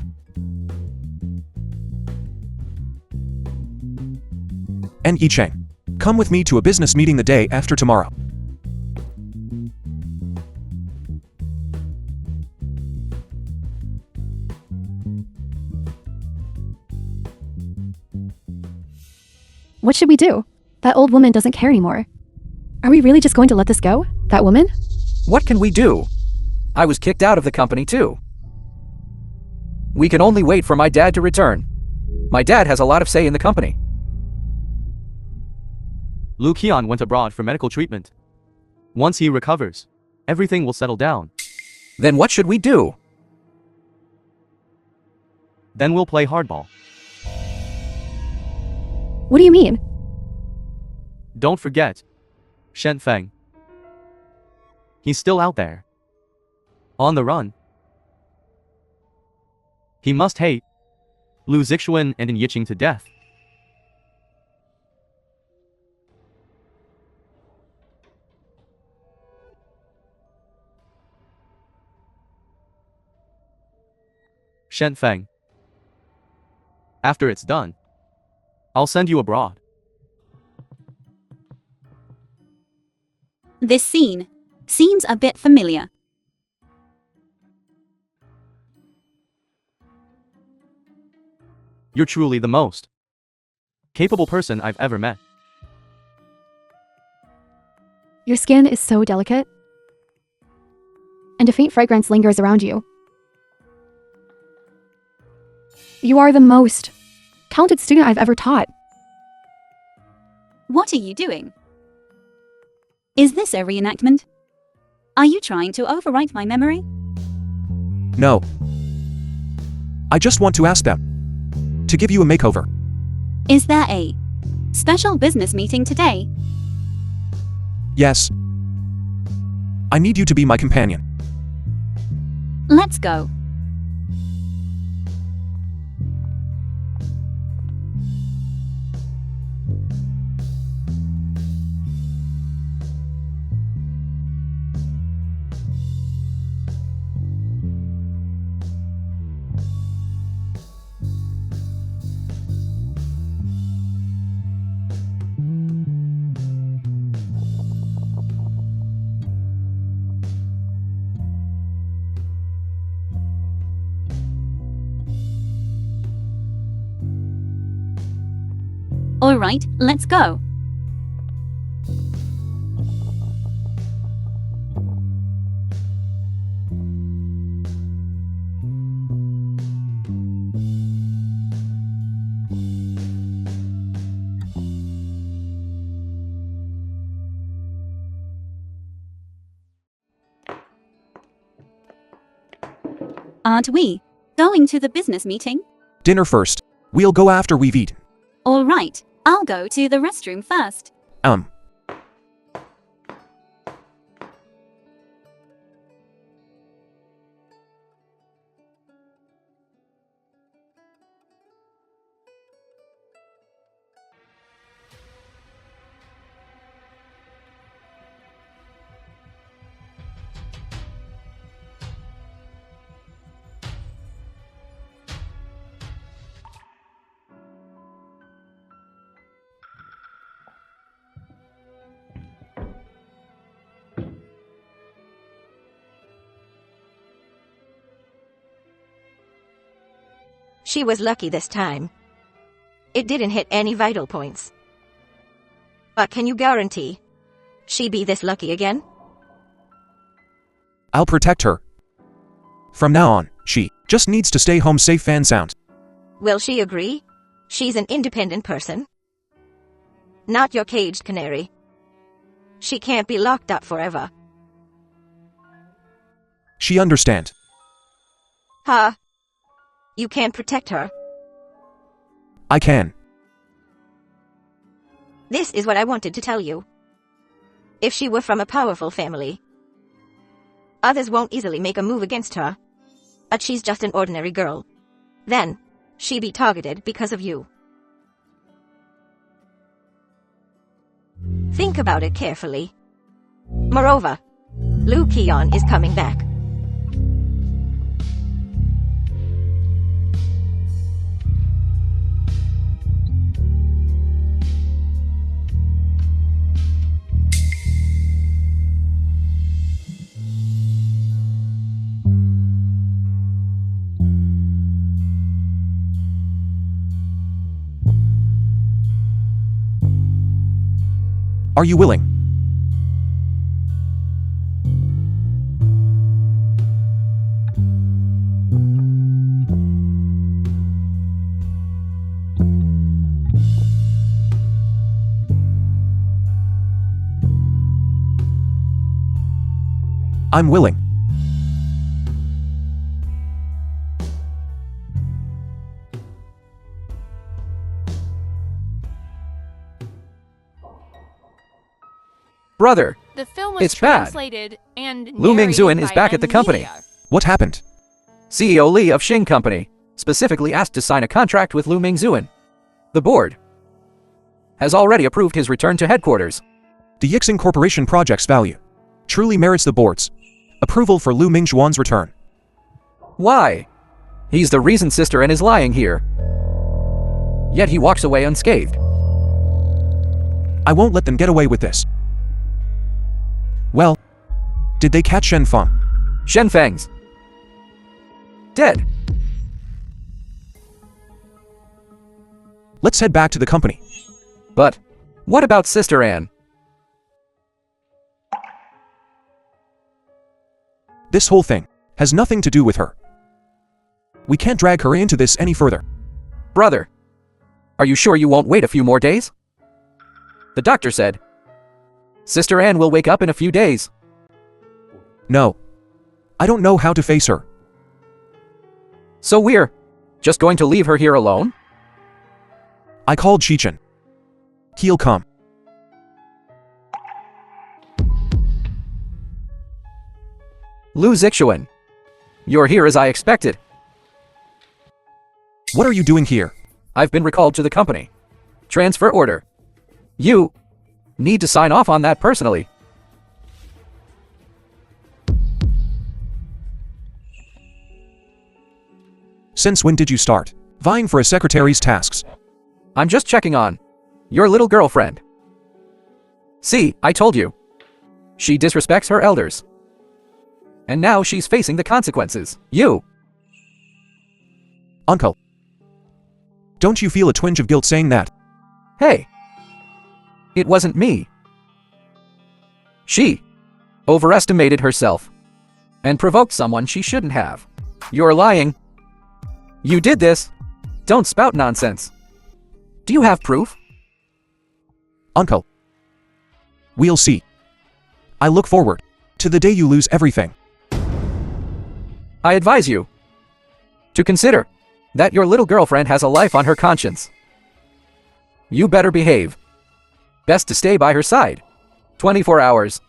And Yi Cheng, come with me to a business meeting the day after tomorrow. What should we do? That old woman doesn't care anymore. Are we really just going to let this go? That woman? What can we do? I was kicked out of the company too. We can only wait for my dad to return. My dad has a lot of say in the company. Lu Qian went abroad for medical treatment. Once he recovers, everything will settle down. Then what should we do? Then we'll play hardball. What do you mean? Don't forget Shen Feng. He's still out there. On the run. He must hate Lu Zixuan and Yi Cheng to death. Shen Feng. After it's done, I'll send you abroad. This scene seems a bit familiar. You're truly the most capable person I've ever met. Your skin is so delicate. And a faint fragrance lingers around you. You are the most talented student I've ever taught. What are you doing? Is this a reenactment? Are you trying to overwrite my memory? No. I just want to ask them to give you a makeover. Is there a special business meeting today? Yes. I need you to be my companion. Let's go. Alright, let's go. Aren't we going to the business meeting? Dinner first. We'll go after we've eaten. Alright, I'll go to the restroom first. She was lucky this time. It didn't hit any vital points. But can you guarantee she'd be this lucky again? I'll protect her. From now on, she just needs to stay home safe and sound. Will she agree? She's an independent person. Not your caged canary. She can't be locked up forever. She understand. Huh? You can't protect her. I can. This is what I wanted to tell you. If she were from a powerful family, others won't easily make a move against her. But she's just an ordinary girl. Then, she'd be targeted because of you. Think about it carefully. Moreover, Liu Qian is coming back. Are you willing? I'm willing. Brother, The film was It's bad. translated and Lu narrated Mingxuan is by back at the company. Amnesia. What happened? CEO Li of Xing Company specifically asked to sign a contract with Lu Mingxuan. The board has already approved his return to headquarters. The Yixing Corporation project's value truly merits the board's approval for Lu Mingxuan's return. Why? He's the reason Sister N is lying here. Yet he walks away unscathed. I won't let them get away with this. Well, did they catch Shen Feng? Shen Feng's dead. Let's head back to the company. But what about Sister Anne? This whole thing has nothing to do with her. We can't drag her into this any further. Brother, are you sure you won't wait a few more days? The doctor said Sister Anne will wake up in a few days. No. I don't know how to face her. So we're just going to leave her here alone? I called Chichen. He'll come. Lu Zixuan, you're here as I expected. What are you doing here? I've been recalled to the company. Transfer order. You need to sign off on that personally. Since when did you start vying for a secretary's tasks? I'm just checking on your little girlfriend. See, I told you. She disrespects her elders. And now she's facing the consequences. You. Uncle. Don't you feel a twinge of guilt saying that? Hey! It wasn't me. She overestimated herself and provoked someone she shouldn't have. You're lying. You did this. Don't spout nonsense. Do you have proof? Uncle. We'll see. I look forward to the day you lose everything. I advise you to consider that your little girlfriend has a life on her conscience. You better behave. Best to stay by her side. 24 hours.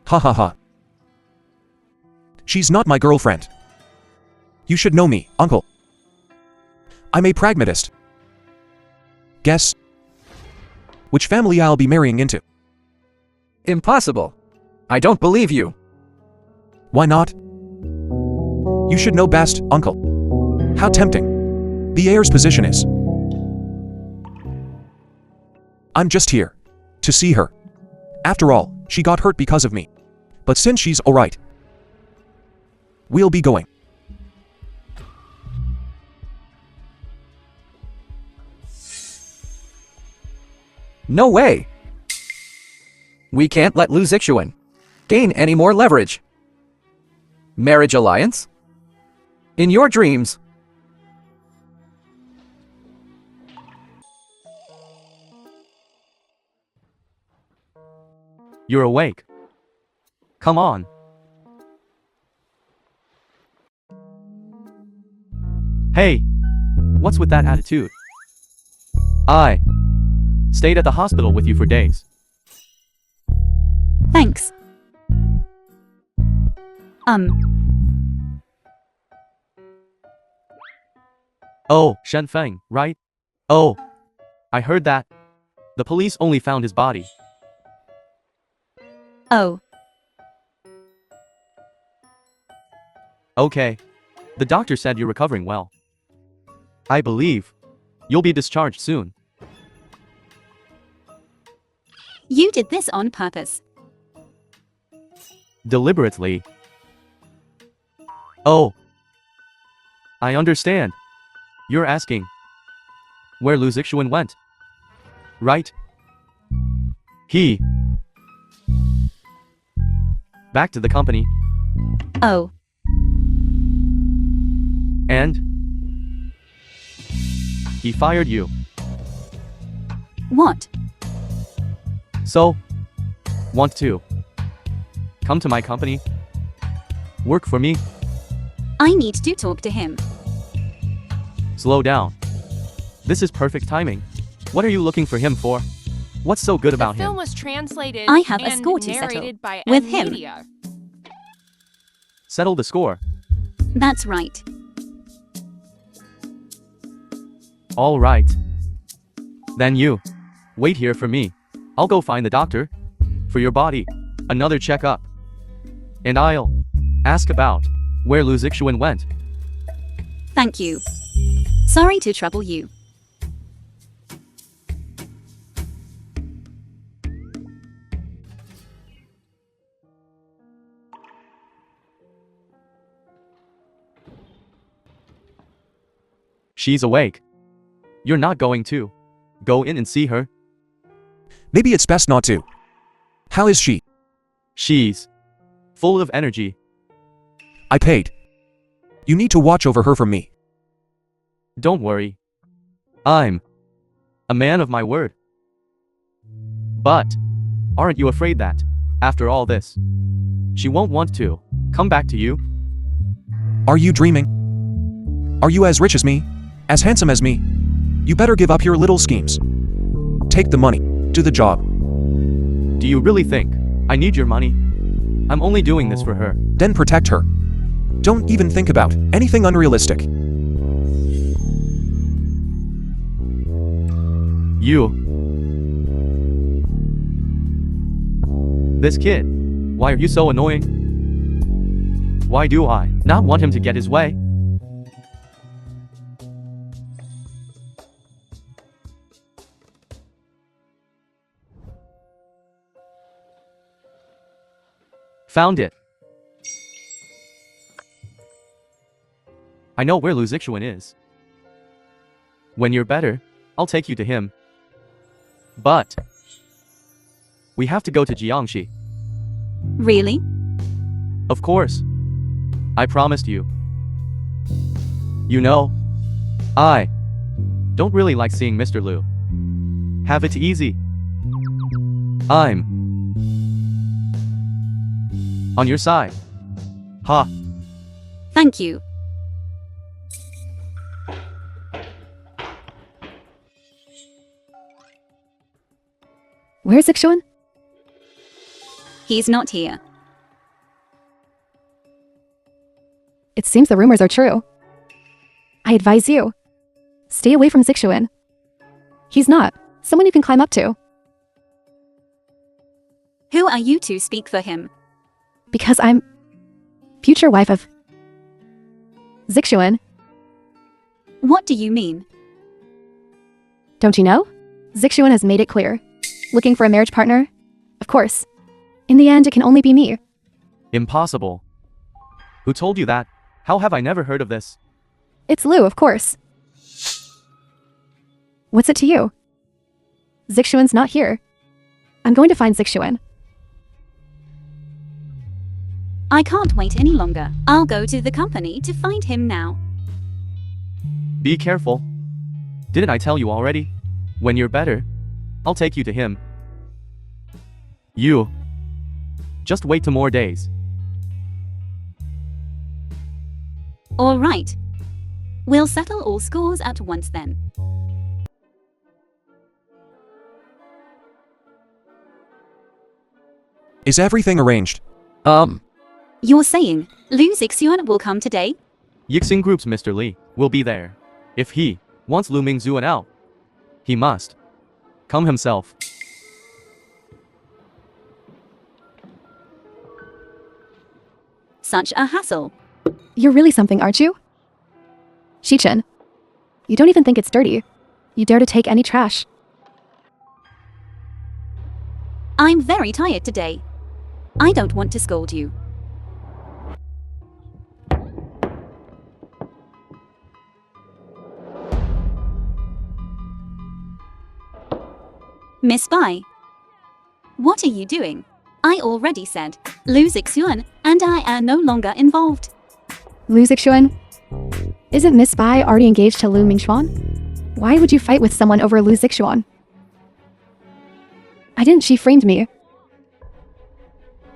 Ha ha ha. She's not my girlfriend. You should know me, Uncle. I'm a pragmatist. Guess which family I'll be marrying into. Impossible. I don't believe you. Why not? You should know best, Uncle. How tempting the heir's position is. I'm just here to see her. After all, she got hurt because of me. But since she's alright, we'll be going. No way. We can't let Lustful gain any more leverage. Marriage alliance? In your dreams. You're awake. Come on. Hey, what's with that attitude? I stayed at the hospital with you for days. Thanks. Oh, Shen Feng, right? Oh, I heard that. The police only found his body. Oh, Okay. The doctor said you're recovering well. I believe you'll be discharged soon. you did this on purpose. Deliberately. Oh. I understand. You're asking where Lustful went. Right? He back to the company. Oh, And he fired you. what? So, want to come to my company? Work for me? I need to talk to him. Slow down. This is perfect timing. What are you looking for him for? What's so good The about film him? was translated I have a and score to settle narrated by with him. Amnesia. Settle the score. That's right. All right. Then you wait here for me. I'll go find the doctor for your body. Another checkup. And I'll ask about where Lustful went. Thank you. Sorry to trouble you. She's awake. You're not going to go in and see her? Maybe it's best not to. How is she? She's full of energy. I paid. You need to watch over her for me. Don't worry. I'm a man of my word. But aren't you afraid that, after all this, she won't want to come back to you? Are you dreaming? Are you as rich as me? As handsome as me? You better give up your little schemes. Take the money. Do the job. Do you really think I need your money? I'm only doing this for her. Then protect her. Don't even think about anything unrealistic. You. This kid. Why are you so annoying? Why do I not want him to get his way? Found it. I know where Lustful is. When you're better, I'll take you to him. But we have to go to Jiangxi. Really? Of course. I promised you. You know, I don't really like seeing Mr. Liu. Have it easy. I'm on your side. Ha. Thank you. Where's Zixuan? He's not here. It seems the rumors are true. I advise you. Stay away from Zixuan. He's not someone you can climb up to. Who are you to speak for him? Because I'm future wife of Zixuan. What do you mean? Don't you know? Zixuan has made it clear. Looking for a marriage partner? Of course. In the end, it can only be me. Impossible. Who told you that? How have I never heard of this? It's Liu, of course. What's it to you? Zixuan's not here. I'm going to find Zixuan. I can't wait any longer. I'll go to the company to find him now. Be careful. Didn't I tell you already? When you're better, I'll take you to him. You just wait 2 more days. All right. We'll settle all scores at once then. Is everything arranged? You're saying Liu Zixuan will come today? Yixing Group's Mr. Li will be there. If he wants Lu Mingzuan out, he must come himself. Such a hassle. You're really something, aren't you? Shichen. You don't even think it's dirty. You dare to take any trash. I'm very tired today. I don't want to scold you. Miss Bai. What are you doing? I already said Liu Zixuan and I are no longer involved. Liu Zixuan? Isn't Miss Bai already engaged to Lu Mingxuan? Why would you fight with someone over Liu Zixuan? I didn't. She framed me.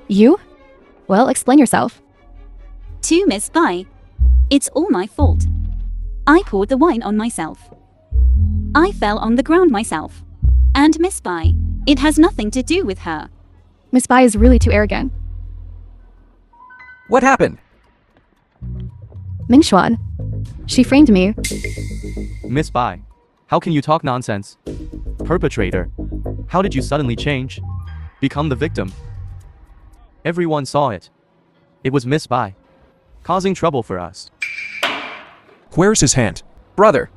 You? Well, explain yourself. To Miss Bai. It's all my fault. I poured the wine on myself. I fell on the ground myself. And Miss Bai, it has nothing to do with her. Miss Bai is really too arrogant. What happened? Mingxuan. She framed me. Miss Bai, how can you talk nonsense? Perpetrator, how did you suddenly change? Become the victim? Everyone saw it. It was Miss Bai, causing trouble for us. Where's his hand? Brother.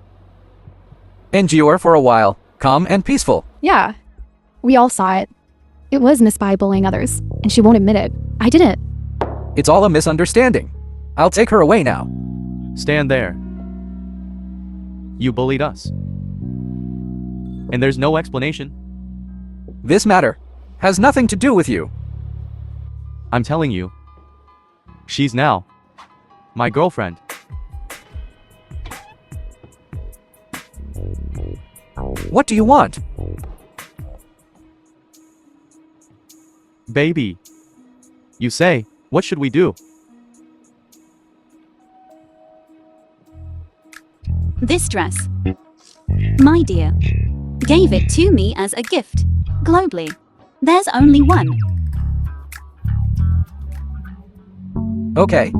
Endure for a while, calm and peaceful. Yeah. We all saw it. It was Miss Bai bullying others, and she won't admit it. I didn't. It's all a misunderstanding. I'll take her away now. Stand there. You bullied us. And there's no explanation. This matter has nothing to do with you. I'm telling you. She's now my girlfriend. What do you want? Baby. You say, what should we do? This dress. My dear. Gave it to me as a gift. Globally. There's only one. Okay.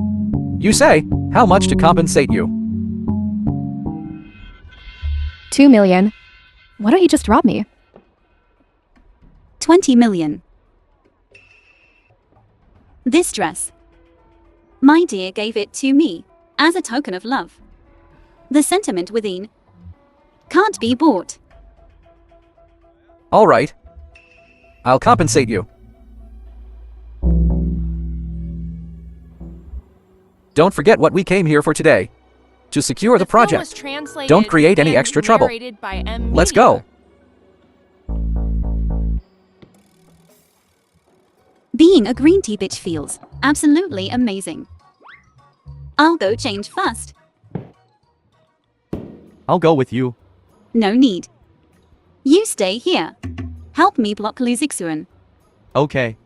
You say, how much to compensate you? 2 million. Why don't you just rob me? 20 million. This dress. My dear gave it to me as a token of love. The sentiment within can't be bought. All right. I'll compensate you. Don't forget what we came here for today. to secure the The film was project. translated Don't create any and extra trouble. narrated by Let's go. Being a green tea bitch feels absolutely amazing. I'll go change first. I'll go with you. No need. You stay here. Help me block Luzixuan. Okay.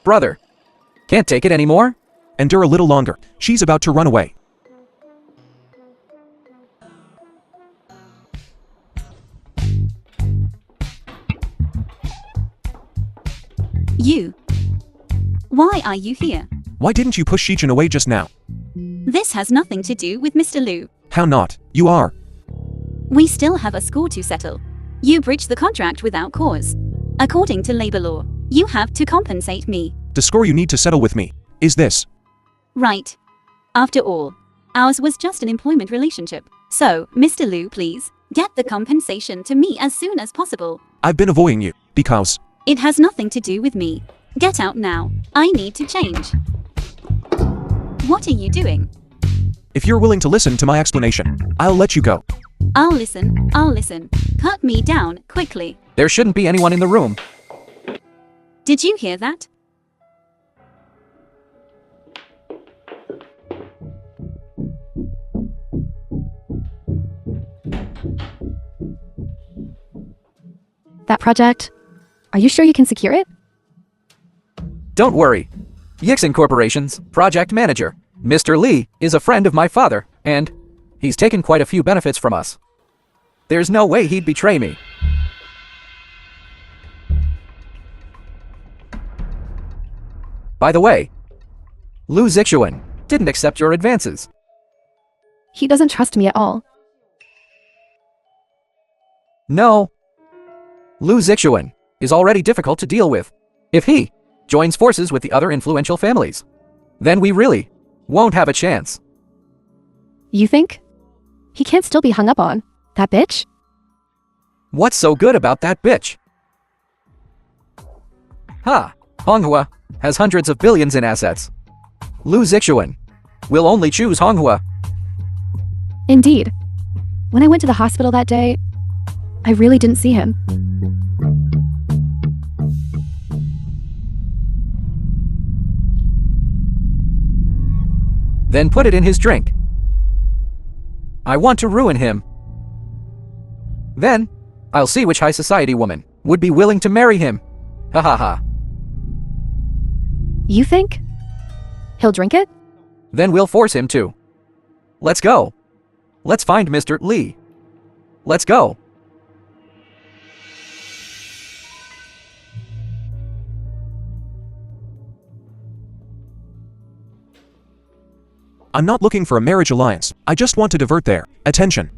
Brother, can't take it anymore? Endure a little longer. She's about to run away. You. Why are you here? Why didn't you push Shichin away just now? This has nothing to do with Mr. Liu. How not? You are. We still have a score to settle. You breached the contract without cause. According to labor law, you have to compensate me. The score you need to settle with me is this. Right. After all, ours was just an employment relationship. So, Mr. Liu, please, get the compensation to me as soon as possible. I've been avoiding you because It has nothing to do with me. Get out now. I need to change. What are you doing? if you're willing to listen to my explanation, I'll let you go. I'll listen. Cut me down, quickly. There shouldn't be anyone in the room. Did you hear that? That project, are you sure you can secure it? Don't worry. Yixin Corporation's project manager, Mr. Lee, is a friend of my father, and he's taken quite a few benefits from us. There's no way he'd betray me. By the way, Lu Zixuan didn't accept your advances. He doesn't trust me at all. No. Lu Zixuan is already difficult to deal with. If he joins forces with the other influential families, then we really won't have a chance. You think? He can't still be hung up on that bitch? What's so good about that bitch? Ha! Honghua has hundreds of billions in assets. Lu Zixuan will only choose Honghua. Indeed. When I went to the hospital that day, I really didn't see him. Then put it in his drink. I want to ruin him. Then, I'll see which high society woman would be willing to marry him. Ha ha ha. You think? He'll drink it? Then we'll force him to. Let's go. Let's find Mr. Lee. Let's go. I'm not looking for a marriage alliance. I just want to divert their attention.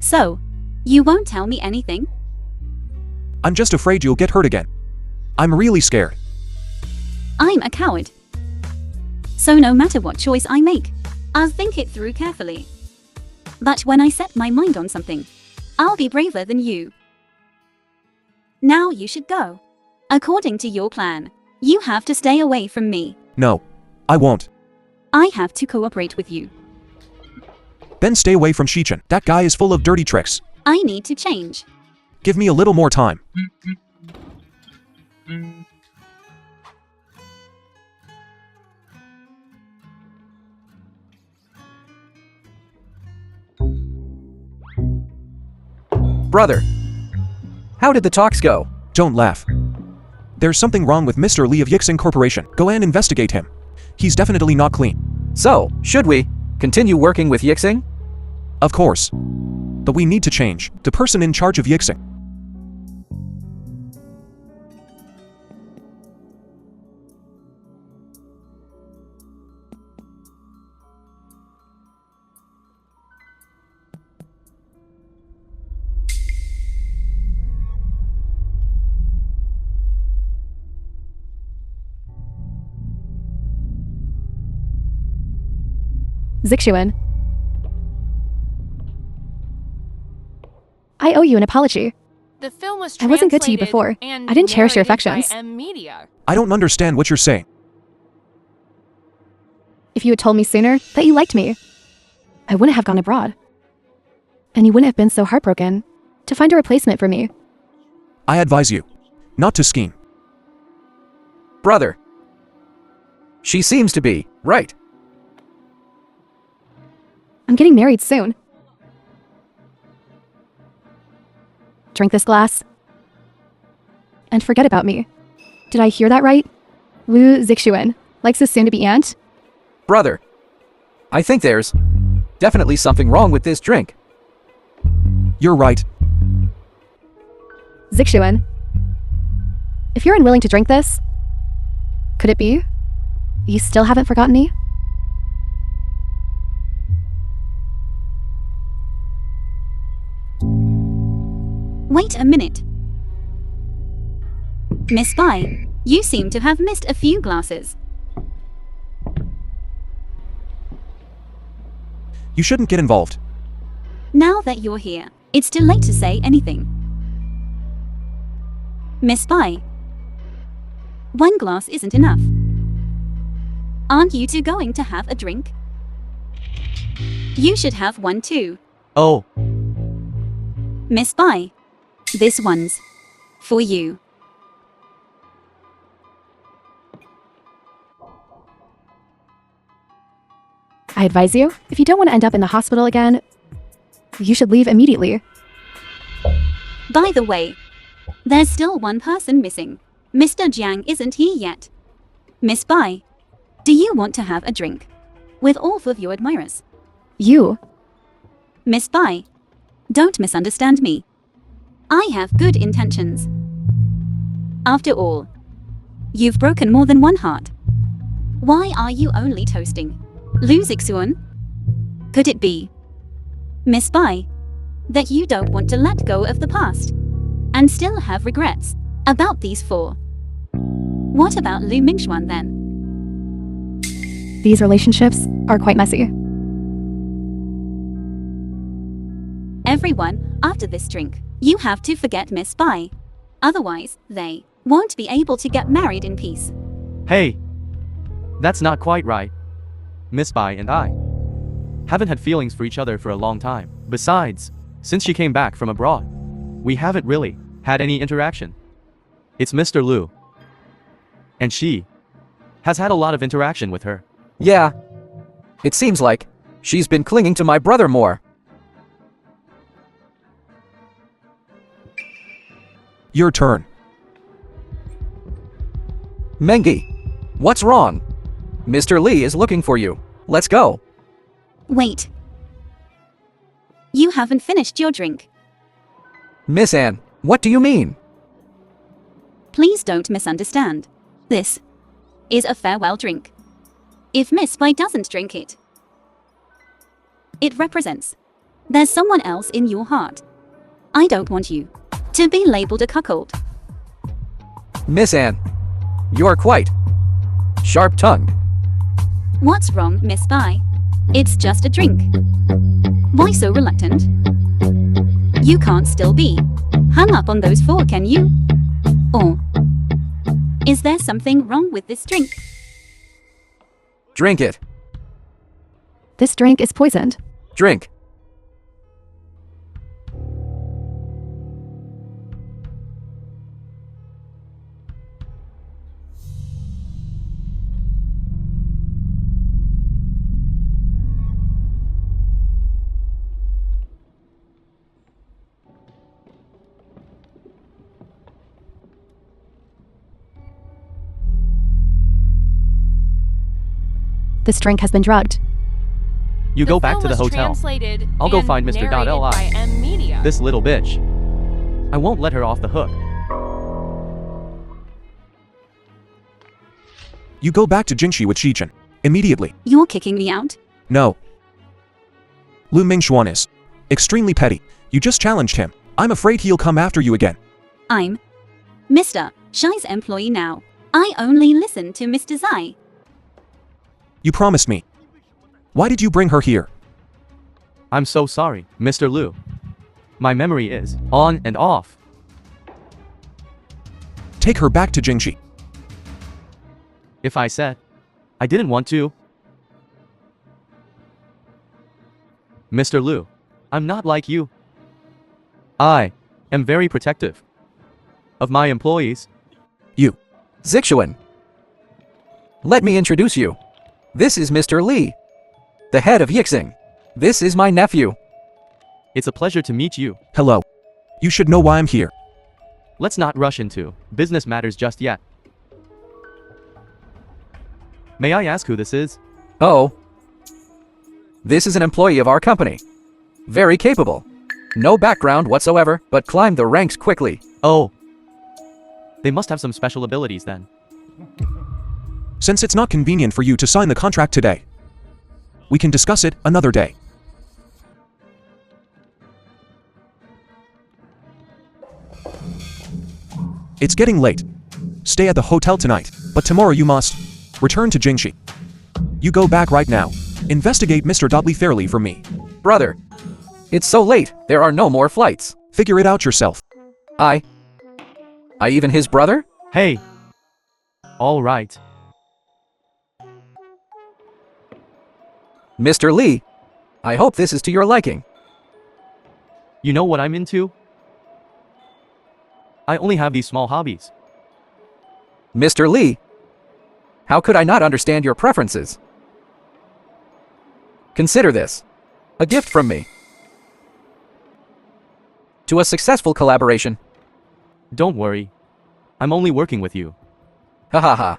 So, you won't tell me anything? I'm just afraid you'll get hurt again. I'm really scared. I'm a coward. So no matter what choice I make, I'll think it through carefully. But when I set my mind on something, I'll be braver than you. Now you should go. According to your plan, you have to stay away from me. No, I won't. I have to cooperate with you. Then stay away from Shichin. That guy is full of dirty tricks. I need to change. Give me a little more time. Brother, how did the talks go? Don't laugh. There's something wrong with Mr. Lee of Yixin Corporation. Go and investigate him. He's definitely not clean. So, should we continue working with Yixing? Of course. But we need to change the person in charge of Yixing. Zixuan. I owe you an apology. The film was I wasn't good to you translated before. and I didn't cherish your narrated by affections. Amnesia. I don't understand what you're saying. If you had told me sooner that you liked me, I wouldn't have gone abroad. And you wouldn't have been so heartbroken to find a replacement for me. I advise you not to scheme. Brother. She seems to be right. I'm getting married soon. Drink this glass. And forget about me. Did I hear that right? Lu Zixuan likes his soon-to-be aunt? Brother. I think there's definitely something wrong with this drink. You're right. Zixuan, if you're unwilling to drink this, could it be you still haven't forgotten me? Wait a minute. Miss Bai, you seem to have missed a few glasses. You shouldn't get involved. Now that you're here, it's too late to say anything. Miss Bai, one glass isn't enough. Aren't you two going to have a drink? You should have one too. Oh, Miss Bai, this one's for you. I advise you, if you don't want to end up in the hospital again, you should leave immediately. By the way, there's still one person missing. Mr. Jiang isn't here yet. Miss Bai, do you want to have a drink with all of your admirers? You. Miss Bai, don't misunderstand me. I have good intentions. After all, you've broken more than one heart. Why are you only toasting Lu Zixuan? Could it be, Miss Bai, that you don't want to let go of the past and still have regrets about these four? What about Lu Mingxuan then? These relationships are quite messy. Everyone, after this drink, you have to forget Miss Bai. Otherwise, they won't be able to get married in peace. hey. That's not quite right. Miss Bai and I haven't had feelings for each other for a long time. Besides, since she came back from abroad, we haven't really had any interaction. It's Mr. Lu. And she has had a lot of interaction with her. Yeah. It seems like she's been clinging to my brother more. Your turn. Mangi, what's wrong? Mr. Lee is looking for you. Let's go. Wait. You haven't finished your drink. Miss Anne, what do you mean? Please don't misunderstand. This is a farewell drink. If Miss Bai doesn't drink it, it represents there's someone else in your heart. I don't want you to be labeled a cuckold. Miss Anne, you're quite sharp-tongued. What's wrong, Miss Bai? It's just a drink. Why so reluctant? You can't still be hung up on those four, can you? Or is there something wrong with this drink? Drink it. This drink is poisoned. Drink. This drink has been drugged. You The go back film to the was hotel. translated I'll go and find Mr. narrated Li. by Amnesia. This little bitch. I won't let her off the hook. You go back to Jingxi with Shichen. Immediately. You're kicking me out? No. Lu Mingxuan is extremely petty. You just challenged him. I'm afraid he'll come after you again. I'm Mr. Shai's employee now. I only listen to Mr. Zai. You promised me. Why did you bring her here? I'm so sorry, Mr. Lu. My memory is on and off. Take her back to Jingxi. If I said I didn't want to, Mr. Liu, I'm not like you. I am very protective of my employees. You. Zixuan. Let me introduce you. This is Mr. Li, the head of Yixing. This is my nephew. It's a pleasure to meet you. Hello. You should know why I'm here. Let's not rush into business matters just yet. May I ask who this is? Oh. This is an employee of our company. Very capable. No background whatsoever, but climbed the ranks quickly. Oh. They must have some special abilities then. Since it's not convenient for you to sign the contract today, we can discuss it another day. It's getting late. Stay at the hotel tonight, but tomorrow you must return to Jingxi. You go back right now. Investigate Mr. Dudley fairly for me. Brother, it's so late, there are no more flights. Figure it out yourself. I even his brother? Hey. All right. Mr. Li, I hope this is to your liking. You know what I'm into? I only have these small hobbies. Mr. Li, how could I not understand your preferences? Consider this a gift from me to a successful collaboration. Don't worry. I'm only working with you. Ha ha ha.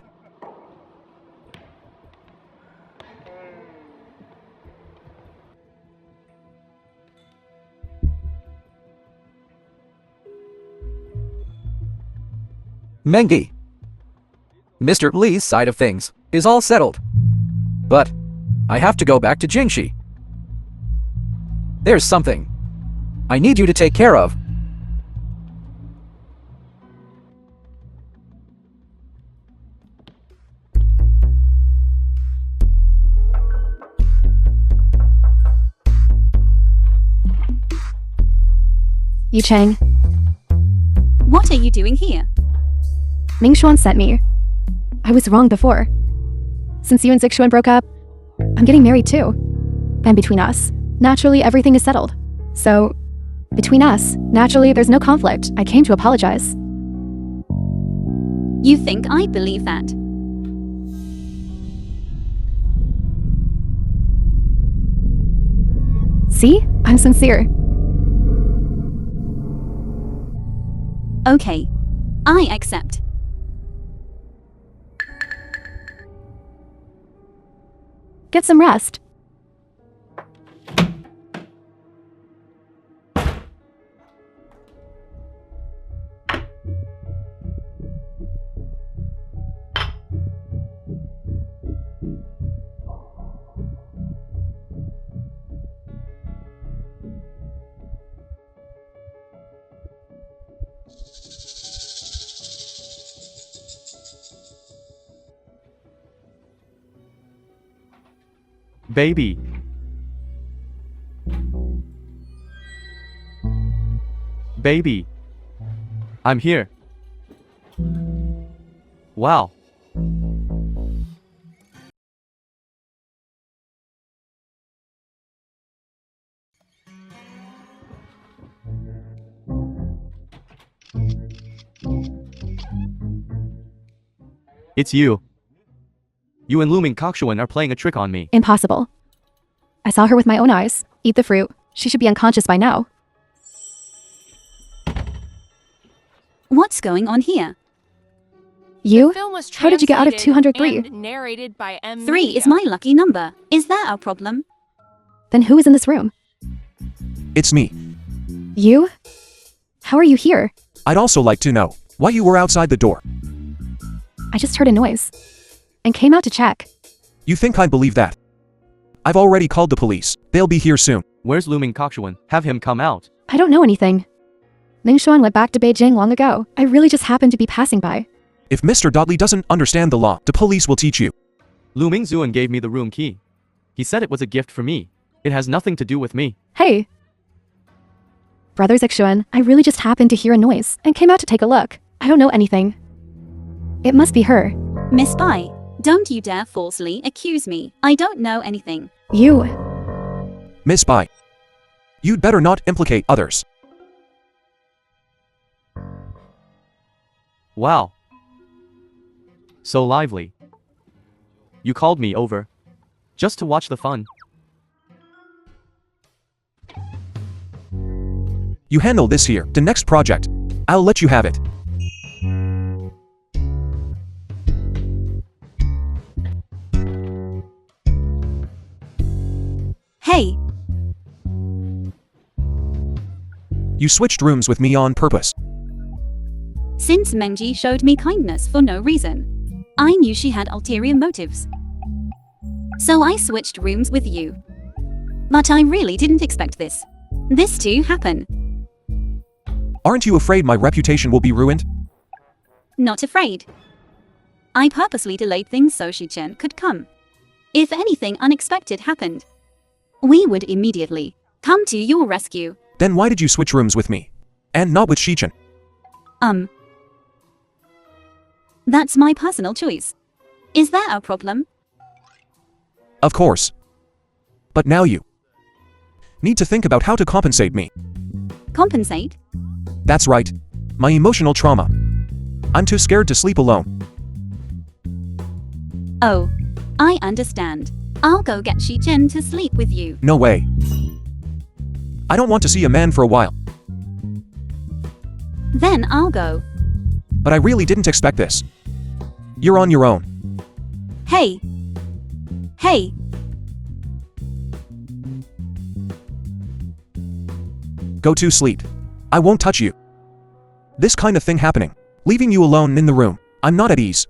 Mangi. Mr. Li's side of things is all settled. But I have to go back to Jingxi. There's something I need you to take care of. Yu Chang, What are you doing here? Ming Xuan sent me. I was wrong before. Since you and Zixuan broke up, I'm getting married too. And between us, naturally everything is settled. So, between us, naturally there's no conflict. I came to apologize. You think I believe that? See? I'm sincere. Okay. I accept. Get some rest. Baby. Baby. I'm here. Wow. It's you. You and Looming Kokshuan are playing a trick on me. Impossible. I saw her with my own eyes. Eat the fruit. She should be unconscious by now. What's going on here? You? Film was How did you get out of translated 203? and narrated by Amnesia. 3 is my lucky number. Is that a problem? Then who is in this room? It's me. You? How are you here? I'd also like to know why you were outside the door. I just heard a noise and came out to check. You think I'd believe that? I've already called the police. They'll be here soon. Where's Looming Kokshuan? Have him come out. I don't know anything. Ning Xuan went back to Beijing long ago. I really just happened to be passing by. If Mr. Dudley doesn't understand the law, the police will teach you. Looming Zuan gave me the room key. He said it was a gift for me. It has nothing to do with me. Hey! Brother Zixuan, I really just happened to hear a noise and came out to take a look. I don't know anything. It must be her. Miss Bai, don't you dare falsely accuse me. I don't know anything. You. Miss Bai, You'd better not implicate others. Wow. So lively. You called me over. Just to watch the fun. You handle this here. The next project. I'll let you have it. Hey, You switched rooms with me on purpose. since Mangi showed me kindness for no reason, I knew she had ulterior motives. So I switched rooms with you. But I really didn't expect this to happen. Aren't you afraid my reputation will be ruined? Not afraid. I purposely delayed things so Shi-chen could come. If anything unexpected happened, we would immediately come to your rescue. Then why did you switch rooms with me? And not with Shi-chen? That's my personal choice. Is there a problem? Of course. But now you need to think about how to compensate me. Compensate? That's right. My emotional trauma. I'm too scared to sleep alone. Oh, I understand. I'll go get Shi-chen to sleep with you. No way. I don't want to see a man for a while. Then I'll go. But I really didn't expect this. You're on your own. Hey. Hey. Go to sleep. I won't touch you. This kind of thing happening. Leaving you alone in the room. I'm not at ease.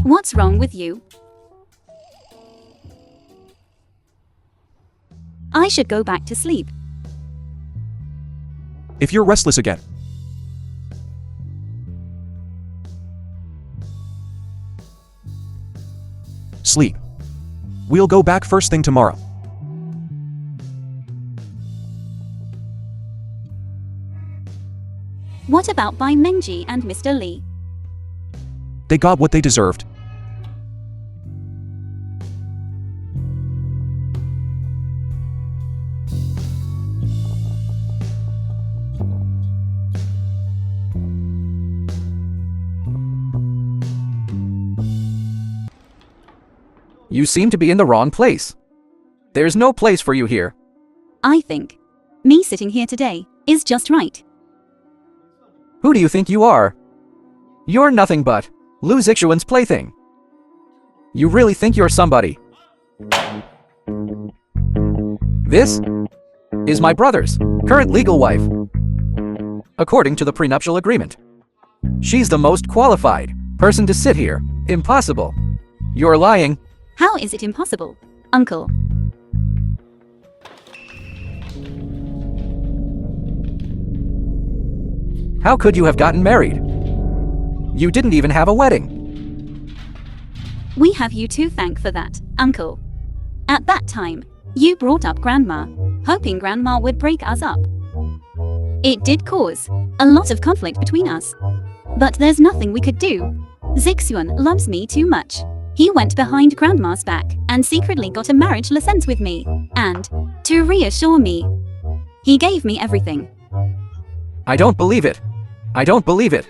What's wrong with you? I should go back to sleep. If you're restless again. Sleep. We'll go back first thing tomorrow. What about by Mangi and Mr. Lee? They got what they deserved. You seem to be in the wrong place. There's no place for you here. I think me sitting here today is just right. Who do you think you are? You're nothing but Lu Zixuan's plaything. You really think you're somebody? This is my brother's current legal wife. According to the prenuptial agreement, she's the most qualified person to sit here. Impossible. You're lying. How is it impossible, Uncle? How could you have gotten married? You didn't even have a wedding. We have you to thank for that, Uncle. At that time, you brought up Grandma, hoping Grandma would break us up. It did cause a lot of conflict between us. But there's nothing we could do. Zixuan loves me too much. He went behind Grandma's back and secretly got a marriage license with me. And, to reassure me, he gave me everything. I don't believe it. I don't believe it.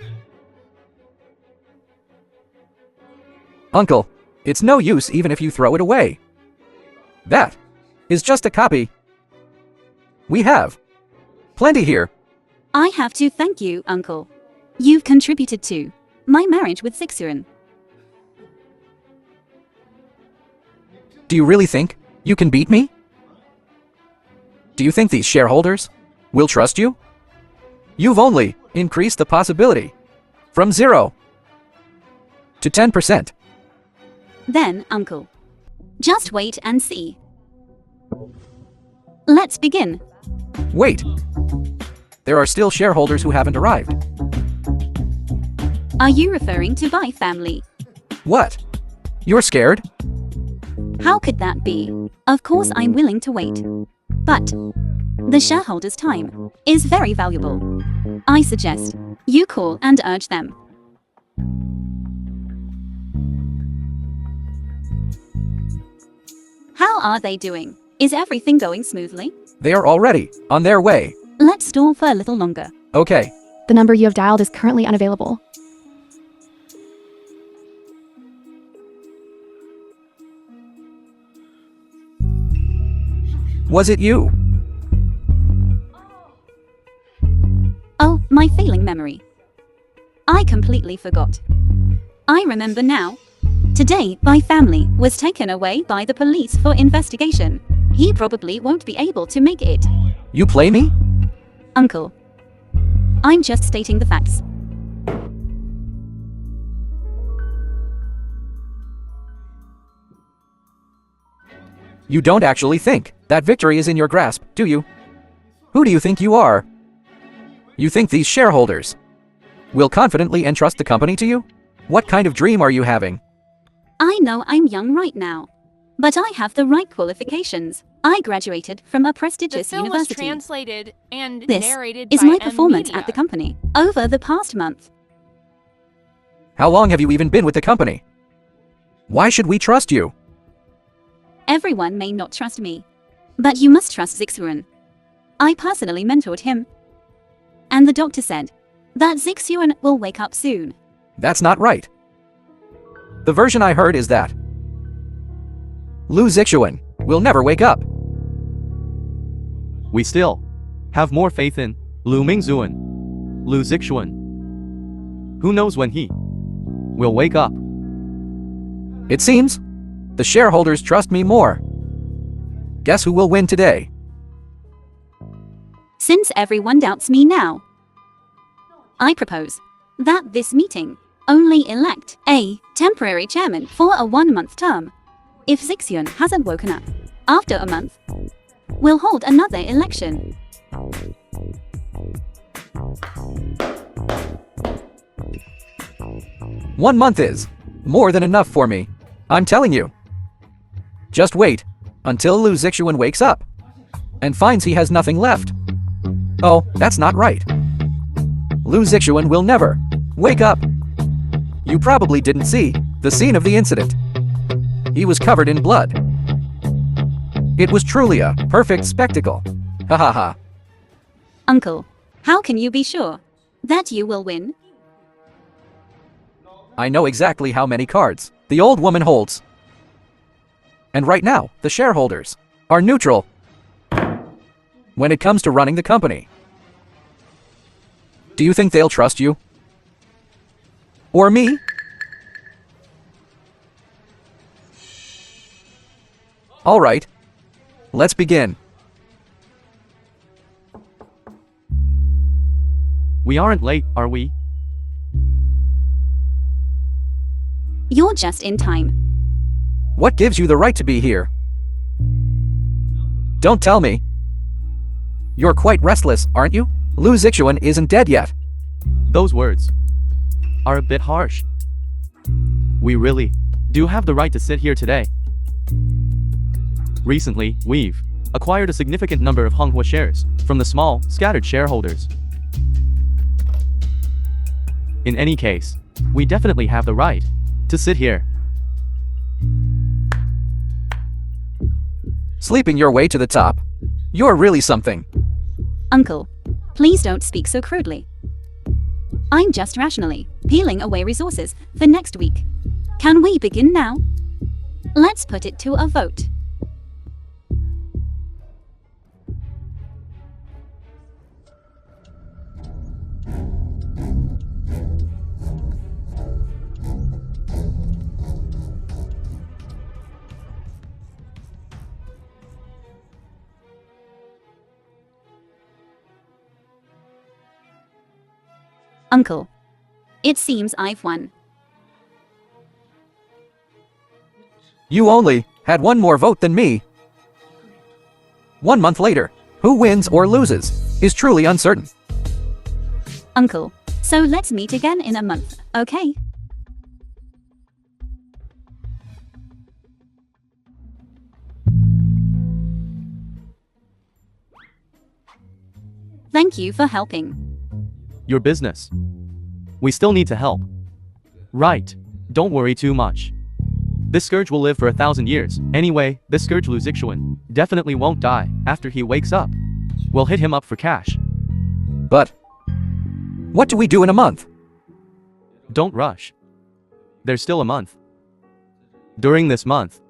Uncle, it's no use even if you throw it away. That is just a copy. We have plenty here. I have to thank you, Uncle. You've contributed to my marriage with Zixuan. Do you really think you can beat me? Do you think these shareholders will trust you? You've only increased the possibility from 0 to 10%. Then, Uncle, just wait and see. Let's begin. Wait. There are still shareholders who haven't arrived. Are you referring to my family? What? You're scared? How could that be? Of course I'm willing to wait. But the shareholders' time is very valuable. I suggest you call and urge them. How are they doing? Is everything going smoothly? They are already on their way. Let's stall for a little longer. Okay. The number you have dialed is currently unavailable. Was it you? Oh, my failing memory. I completely forgot. I remember now. Today, my family was taken away by the police for investigation. He probably won't be able to make it. You play me? Uncle, I'm just stating the facts. You don't actually think that victory is in your grasp, do you? Who do you think you are? You think these shareholders will confidently entrust the company to you? What kind of dream are you having? I know I'm young right now, but I have the right qualifications. I graduated from a The prestigious film was university. translated and This narrated is by my performance Amnesia. at the company over the past month. How long have you even been with the company? Why should we trust you? Everyone may not trust me, but you must trust Zixuan. I personally mentored him. And the doctor said that Zixuan will wake up soon. That's not right. The version I heard is that Lu Zixuan will never wake up. We still have more faith in Lu Mingzuan, Lu Zixuan. Who knows when he will wake up? It seems the shareholders trust me more. Guess who will win today? Since everyone doubts me now, I propose that this meeting only elect a temporary chairman for a 1-month term. If Zixuan hasn't woken up after a month, we'll hold another election. One month is more than enough for me. I'm telling you. Just wait until Lu Zixuan wakes up and finds he has nothing left. Oh, that's not right. Lu Zixuan will never wake up. You probably didn't see the scene of the incident. He was covered in blood. It was truly a perfect spectacle. Ha ha ha. Uncle, how can you be sure that you will win? I know exactly how many cards the old woman holds. And right now, the shareholders are neutral when it comes to running the company. Do you think they'll trust you? Or me? All right. Let's begin. We aren't late, are we? You're just in time. What gives you the right to be here? Don't tell me. You're quite restless, aren't you? Lu Zixuan isn't dead yet. Those words are a bit harsh. We really do have the right to sit here today. Recently, we've acquired a significant number of Honghua shares from the small, scattered shareholders. In any case, we definitely have the right to sit here. Sleeping your way to the top. You're really something. Uncle, please don't speak so crudely. I'm just rationally peeling away resources for next week. Can we begin now? Let's put it to a vote. Uncle, it seems I've won. You only had one more vote than me. 1 month later, who wins or loses is truly uncertain. Uncle, So let's meet again in a month, okay? Thank you for helping. Your business. We still need to help. Right. Don't worry too much. This scourge will live for 1,000 years. Anyway, this scourge Lustful definitely won't die after he wakes up. We'll hit him up for cash. But what do we do in a month? Don't rush. There's still a month. During this month,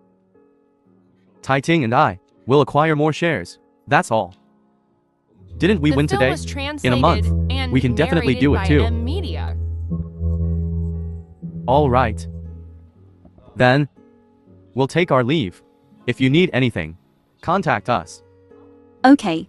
Ting and I will acquire more shares. That's all. Didn't we The win film today? was In a month, translated and we can definitely do it narrated by too. Amnesia. All right. Then, we'll take our leave. If you need anything, contact us. Okay.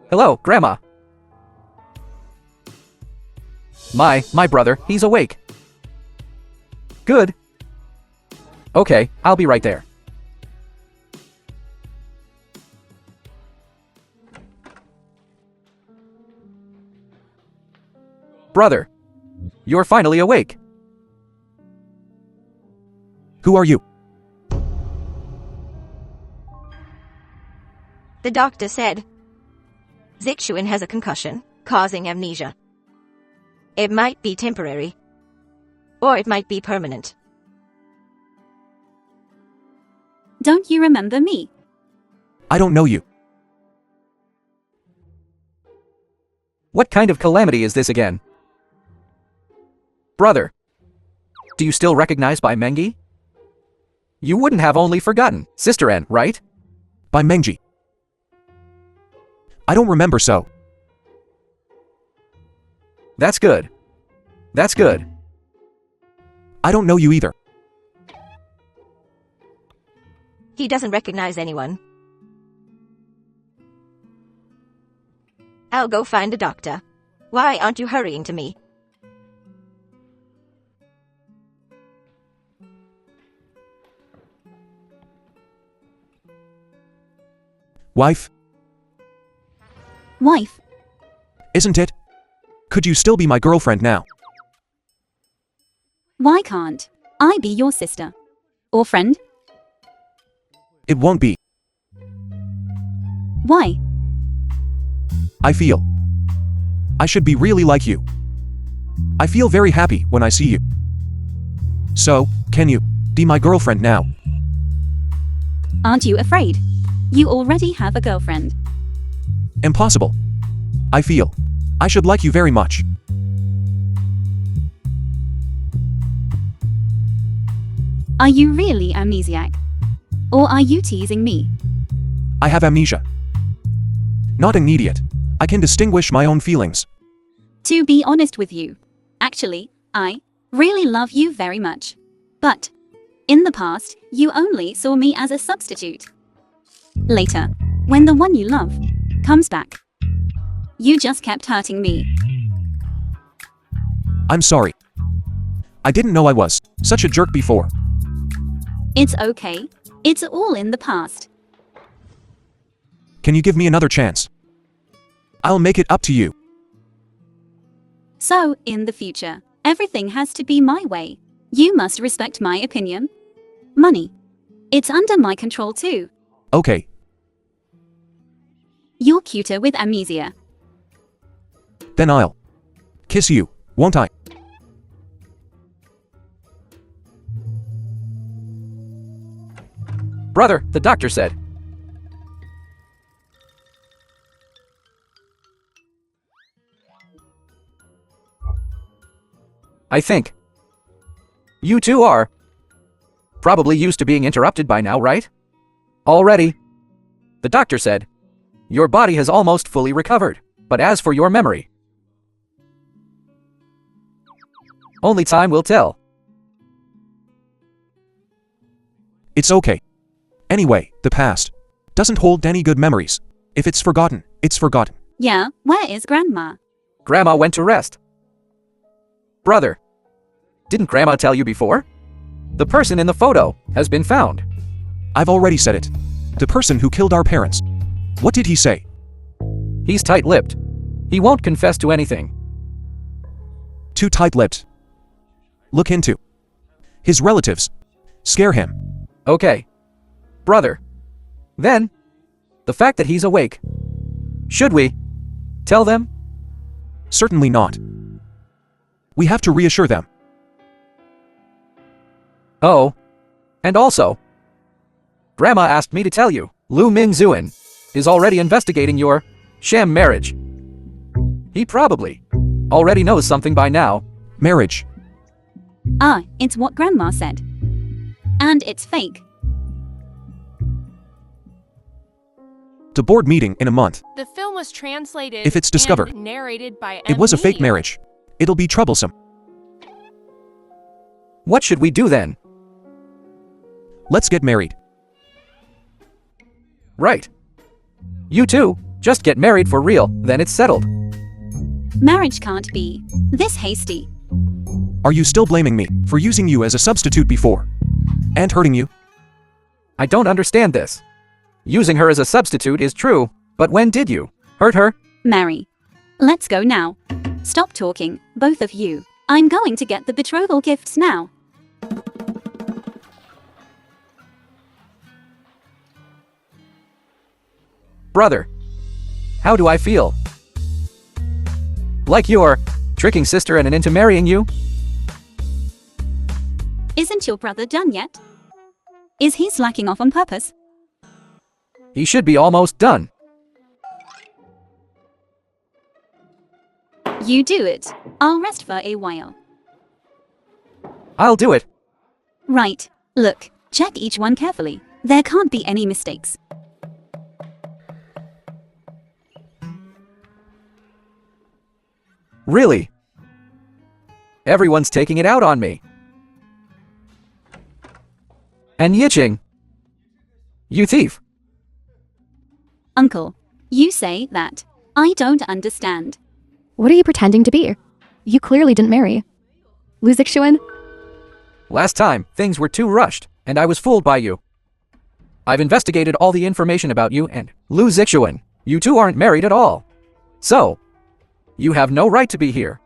Hello, Grandma. My brother, he's awake. Good. Okay, I'll be right there. Brother, you're finally awake. Who are you? The doctor said Zixuan has a concussion, causing amnesia. It might be temporary, or it might be permanent. Don't you remember me? I don't know you. What kind of calamity is this again? Brother, do you still recognize by Mangi? You wouldn't have only forgotten Sister N, right? By Mangi. I don't remember so. That's good. That's good. I don't know you either. He doesn't recognize anyone. I'll go find a doctor. Why aren't you hurrying to me? Wife, Wife, isn't it? Could you still be my girlfriend now? why can't I be your sister? Or friend? It won't be. Why? I feel I should be really like you. I feel very happy when I see you. So, can you be my girlfriend now? Aren't you afraid? You already have a girlfriend. Impossible. I feel I should like you very much. Are you really amnesiac? Or are you teasing me? I have amnesia. Not an idiot. I can distinguish my own feelings. To be honest with you, actually, I really love you very much. But in the past, you only saw me as a substitute. Later, when the one you love comes back, you just kept hurting me. I'm sorry. I didn't know I was such a jerk before. It's okay. It's all in the past. Can you give me another chance? I'll make it up to you. So, in the future, everything has to be my way. You must respect my opinion. Money. It's under my control too. Okay, You're cuter with amnesia. then I'll kiss you, won't I? Brother, the doctor said. I think you two are probably used to being interrupted by now, right? Already. The doctor said, your body has almost fully recovered, but as for your memory, only time will tell. It's okay. Anyway, the past doesn't hold any good memories. If it's forgotten, it's forgotten. Yeah, where is Grandma? Grandma went to rest. Brother, didn't Grandma tell you before? The person in the photo has been found. I've already said it. The person who killed our parents. What did he say? He's tight-lipped. He won't confess to anything. Too tight-lipped. Look into his relatives. Scare him. Okay. Brother. Then, the fact that he's awake. Should we tell them? Certainly not. We have to reassure them. Oh. And also, Grandma asked me to tell you, Lu Mingzuan is already investigating your sham marriage. He probably already knows something by now. Marriage. Ah, it's what Grandma said. And it's fake. The board meeting in a month. The film was translated If it's discovered and narrated by it was a fake Amnesia. marriage. It'll be troublesome. What should we do then? Let's get married. Right. You two, just get married for real, then it's settled. Marriage can't be this hasty. Are you still blaming me for using you as a substitute before? And hurting you? I don't understand this. Using her as a substitute is true, but when did you hurt her? Marry. Let's go now. Stop talking, both of you. I'm going to get the betrothal gifts now. Brother, how do I feel? Like you're tricking sister and into marrying you? Isn't your brother done yet? Is he slacking off on purpose? He should be almost done. You do it. I'll rest for a while. I'll do it. Right. Look, check each one carefully. There can't be any mistakes. Really? Everyone's taking it out on me. And Yiching. You thief. Uncle, you say that. I don't understand. What are you pretending to be? You clearly didn't marry. Lu Zixuan? Last time, things were too rushed, and I was fooled by you. I've investigated all the information about you and Lu Zixuan. You two aren't married at all. So, you have no right to be here.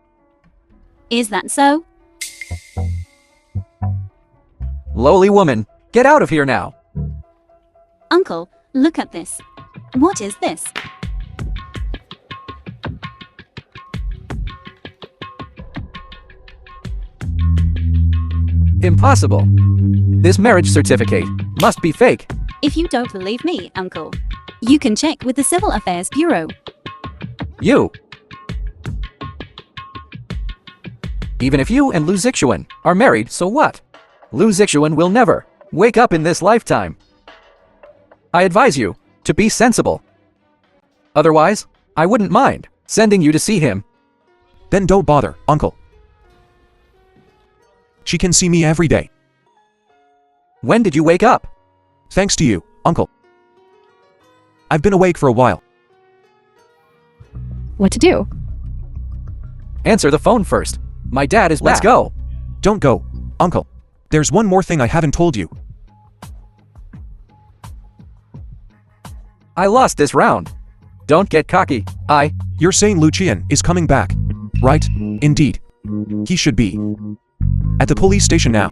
Is that so? Lowly woman, get out of here now. Uncle, look at this. What is this? Impossible. This marriage certificate must be fake. If you don't believe me, Uncle, you can check with the Civil Affairs Bureau. You. Even if you and Lu Zixuan are married, so what? Lu Zixuan will never wake up in this lifetime. I advise you to be sensible. Otherwise, I wouldn't mind sending you to see him. Then don't bother, Uncle. She can see me every day. When did you wake up? Thanks to you, Uncle. I've been awake for a while. What to do? Answer the phone first. My dad is back. Let's go. Don't go, Uncle. There's one more thing I haven't told you. I lost this round. Don't get cocky. You're saying Lucian is coming back, right? Indeed. He should be at the police station now.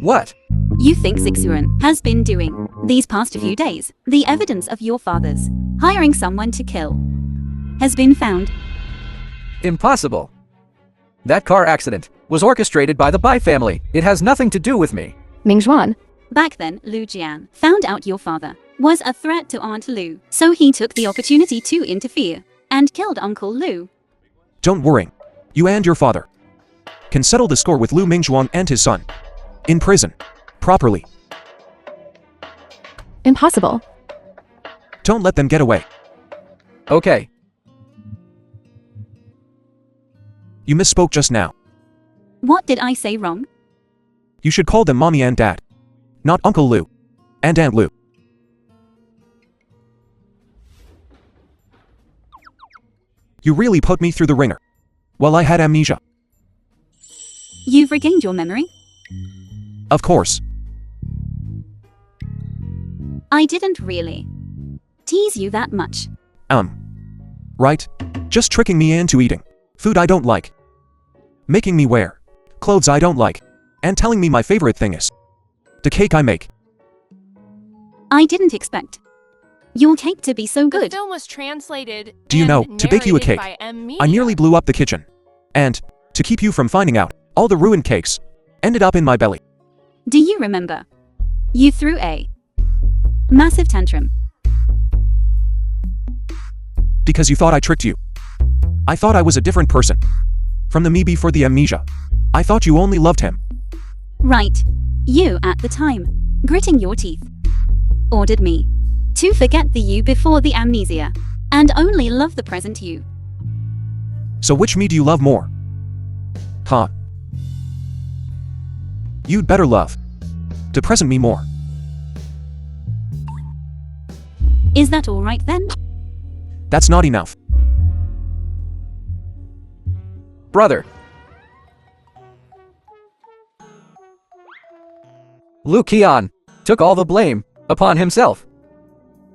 What? You think Zixuan has been doing these past few days. The evidence of your father's hiring someone to kill has been found. Impossible. That car accident was orchestrated by the Bai family. It has nothing to do with me. Mingzhuan. Back then, Lu Jian found out your father was a threat to Aunt Lu, so he took the opportunity to interfere and killed Uncle Lu. Don't worry. You and your father can settle the score with Lu Mingzhuan and his son in prison properly. Impossible. Don't let them get away. Okay. You misspoke just now. What did I say wrong? You should call them Mommy and Dad, not Uncle Lu and Aunt Lu. You really put me through the ringer while I had amnesia. You've regained your memory? Of course. I didn't really tease you that much. Right? Just tricking me into eating food I don't like, making me wear clothes I don't like, and telling me my favorite thing is the cake I make. I didn't expect your cake to be so The good. film was translated. Do you and know, to bake you a narrated cake, by Amnesia. I nearly blew up the kitchen. And, to keep you from finding out, all the ruined cakes ended up in my belly. Do you remember? You threw a massive tantrum. Because you thought I tricked you. I thought I was a different person. From the me before the amnesia. I thought you only loved him. Right. You, at the time, gritting your teeth, ordered me to forget the you before the amnesia, and only love the present you. So which me do you love more? Huh? You'd better love the present me more. Is that all right then? That's not enough. Brother. Lu Qian took all the blame upon himself.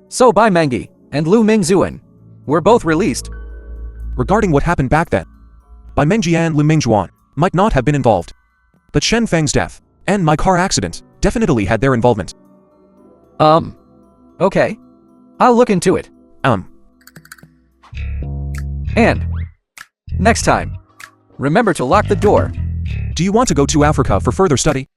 So Bai Mangi and Lu Mingzuan were both released. Regarding what happened back then, Bai Mengji and Lu Mingjuan might not have been involved. But Shen Feng's death and my car accident definitely had their involvement. Okay. I'll look into it. And next time, remember to lock the door. Do you want to go to Africa for further study?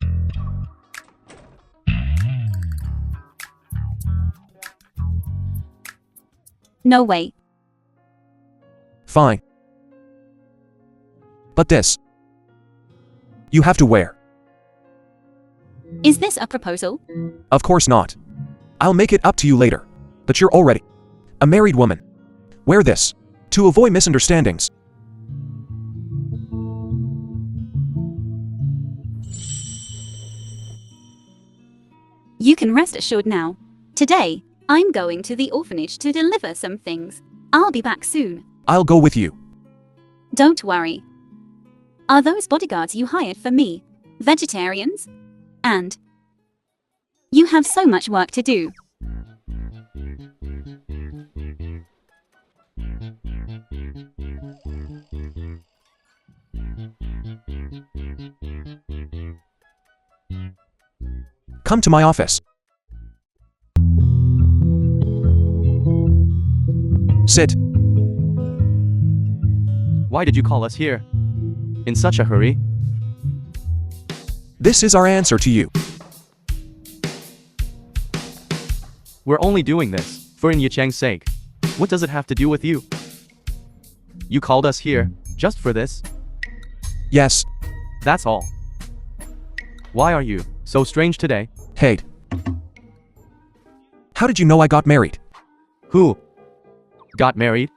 No way. Fine. But this, you have to wear. Is this a proposal? Of course not. I'll make it up to you later. But you're already a married woman. Wear this to avoid misunderstandings. You can rest assured now. Today, I'm going to the orphanage to deliver some things. I'll be back soon. I'll go with you. Don't worry. Are those bodyguards you hired for me vegetarians? And you have so much work to do. Come to my office. Sit. Why did you call us here? In such a hurry? This is our answer to you. We're only doing this for In Yicheng's sake. What does it have to do with you? You called us here just for this? Yes. That's all. Why are you so strange today? Hey. How did you know I got married? Who got married?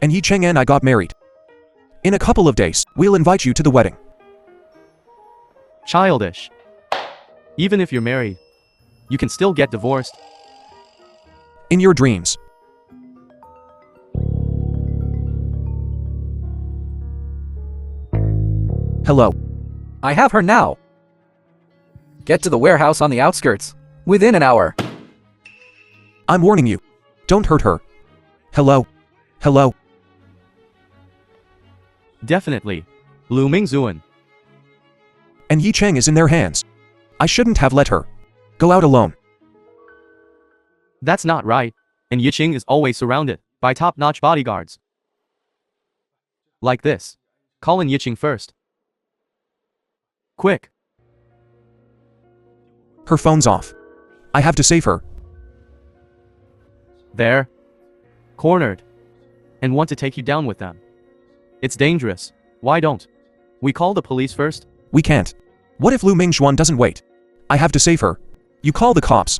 And Yi Cheng and I got married. In a couple of days, we'll invite you to the wedding. Childish. Even if you're married, you can still get divorced. In your dreams. Hello. I have her now. Get to the warehouse on the outskirts. Within an hour. I'm warning you. Don't hurt her. Hello. Hello. Definitely. Lu Mingzuan. And Yi Cheng is in their hands. I shouldn't have let her go out alone. That's not right. And Yicheng is always surrounded by top-notch bodyguards. Like this. Call in Yicheng first. Quick. Her phone's off. I have to save her. There. Cornered. And want to take you down with them. It's dangerous. Why don't we call the police first? We can't. What if Lu Mingxuan doesn't wait? I have to save her. You call the cops.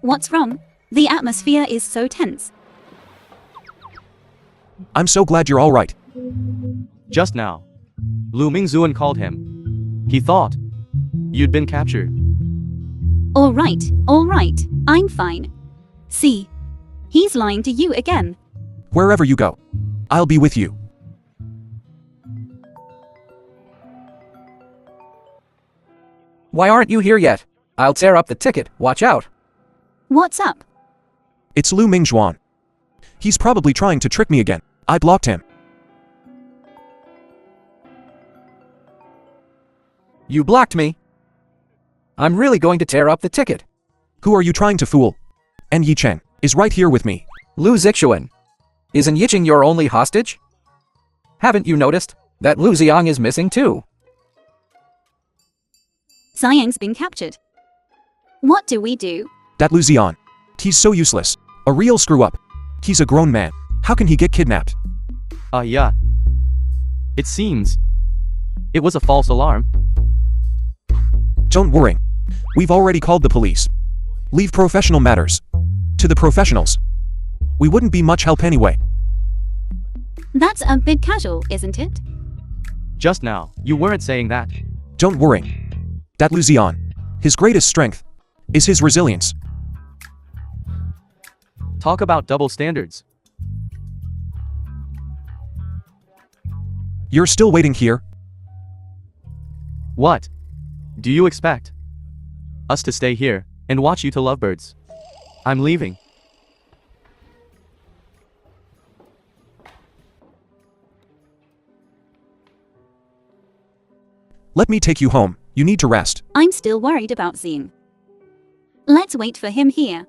What's wrong? The atmosphere is so tense. I'm so glad you're all right. Just now. Lu Mingzuan called him. He thought you'd been captured. All right, I'm fine. See, he's lying to you again. Wherever you go, I'll be with you. Why aren't you here yet? I'll tear up the ticket, watch out. What's up? It's Lu Mingjuan. He's probably trying to trick me again. I blocked him. You blocked me? I'm really going to tear up the ticket. Who are you trying to fool? And Yi Cheng is right here with me. Lu Zixuan. Isn't Yicheng your only hostage? Haven't you noticed that Lu Xiang is missing too? Xiang's been captured. What do we do? That Lu Xian. He's so useless. A real screw-up. He's a grown man. How can he get kidnapped? Yeah. It seems. It was a false alarm. Don't worry. We've already called the police. Leave professional matters to the professionals. We wouldn't be much help anyway. That's a bit casual, isn't it? Just now, you weren't saying that. Don't worry. That Lu Xian, his greatest strength is his resilience. Talk about double standards. You're still waiting here? What? Do you expect us to stay here and watch you to lovebirds? I'm leaving. Let me take you home. You need to rest. I'm still worried about Xiang. Let's wait for him here.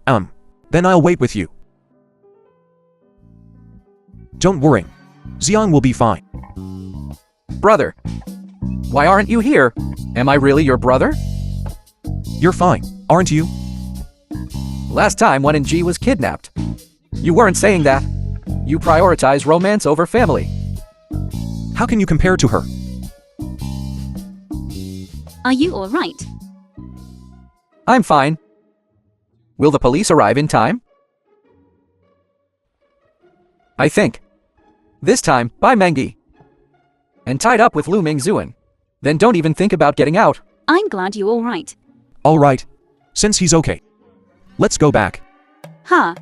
Then I'll wait with you. Don't worry. Xiang will be fine. Brother. Why aren't you here? Am I really your brother? You're fine, aren't you? Last time when Ng was kidnapped. You weren't saying that. You prioritize romance over family. How can you compare to her? Are you alright? I'm fine. Will the police arrive in time? I think. This time, by Mangi. And tied up with Lu Mingzuan. Then don't even think about getting out. I'm glad you're alright. All right. Since he's okay. Let's go back. Huh.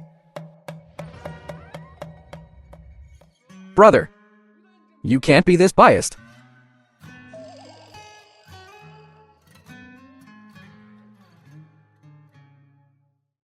Brother. You can't be this biased.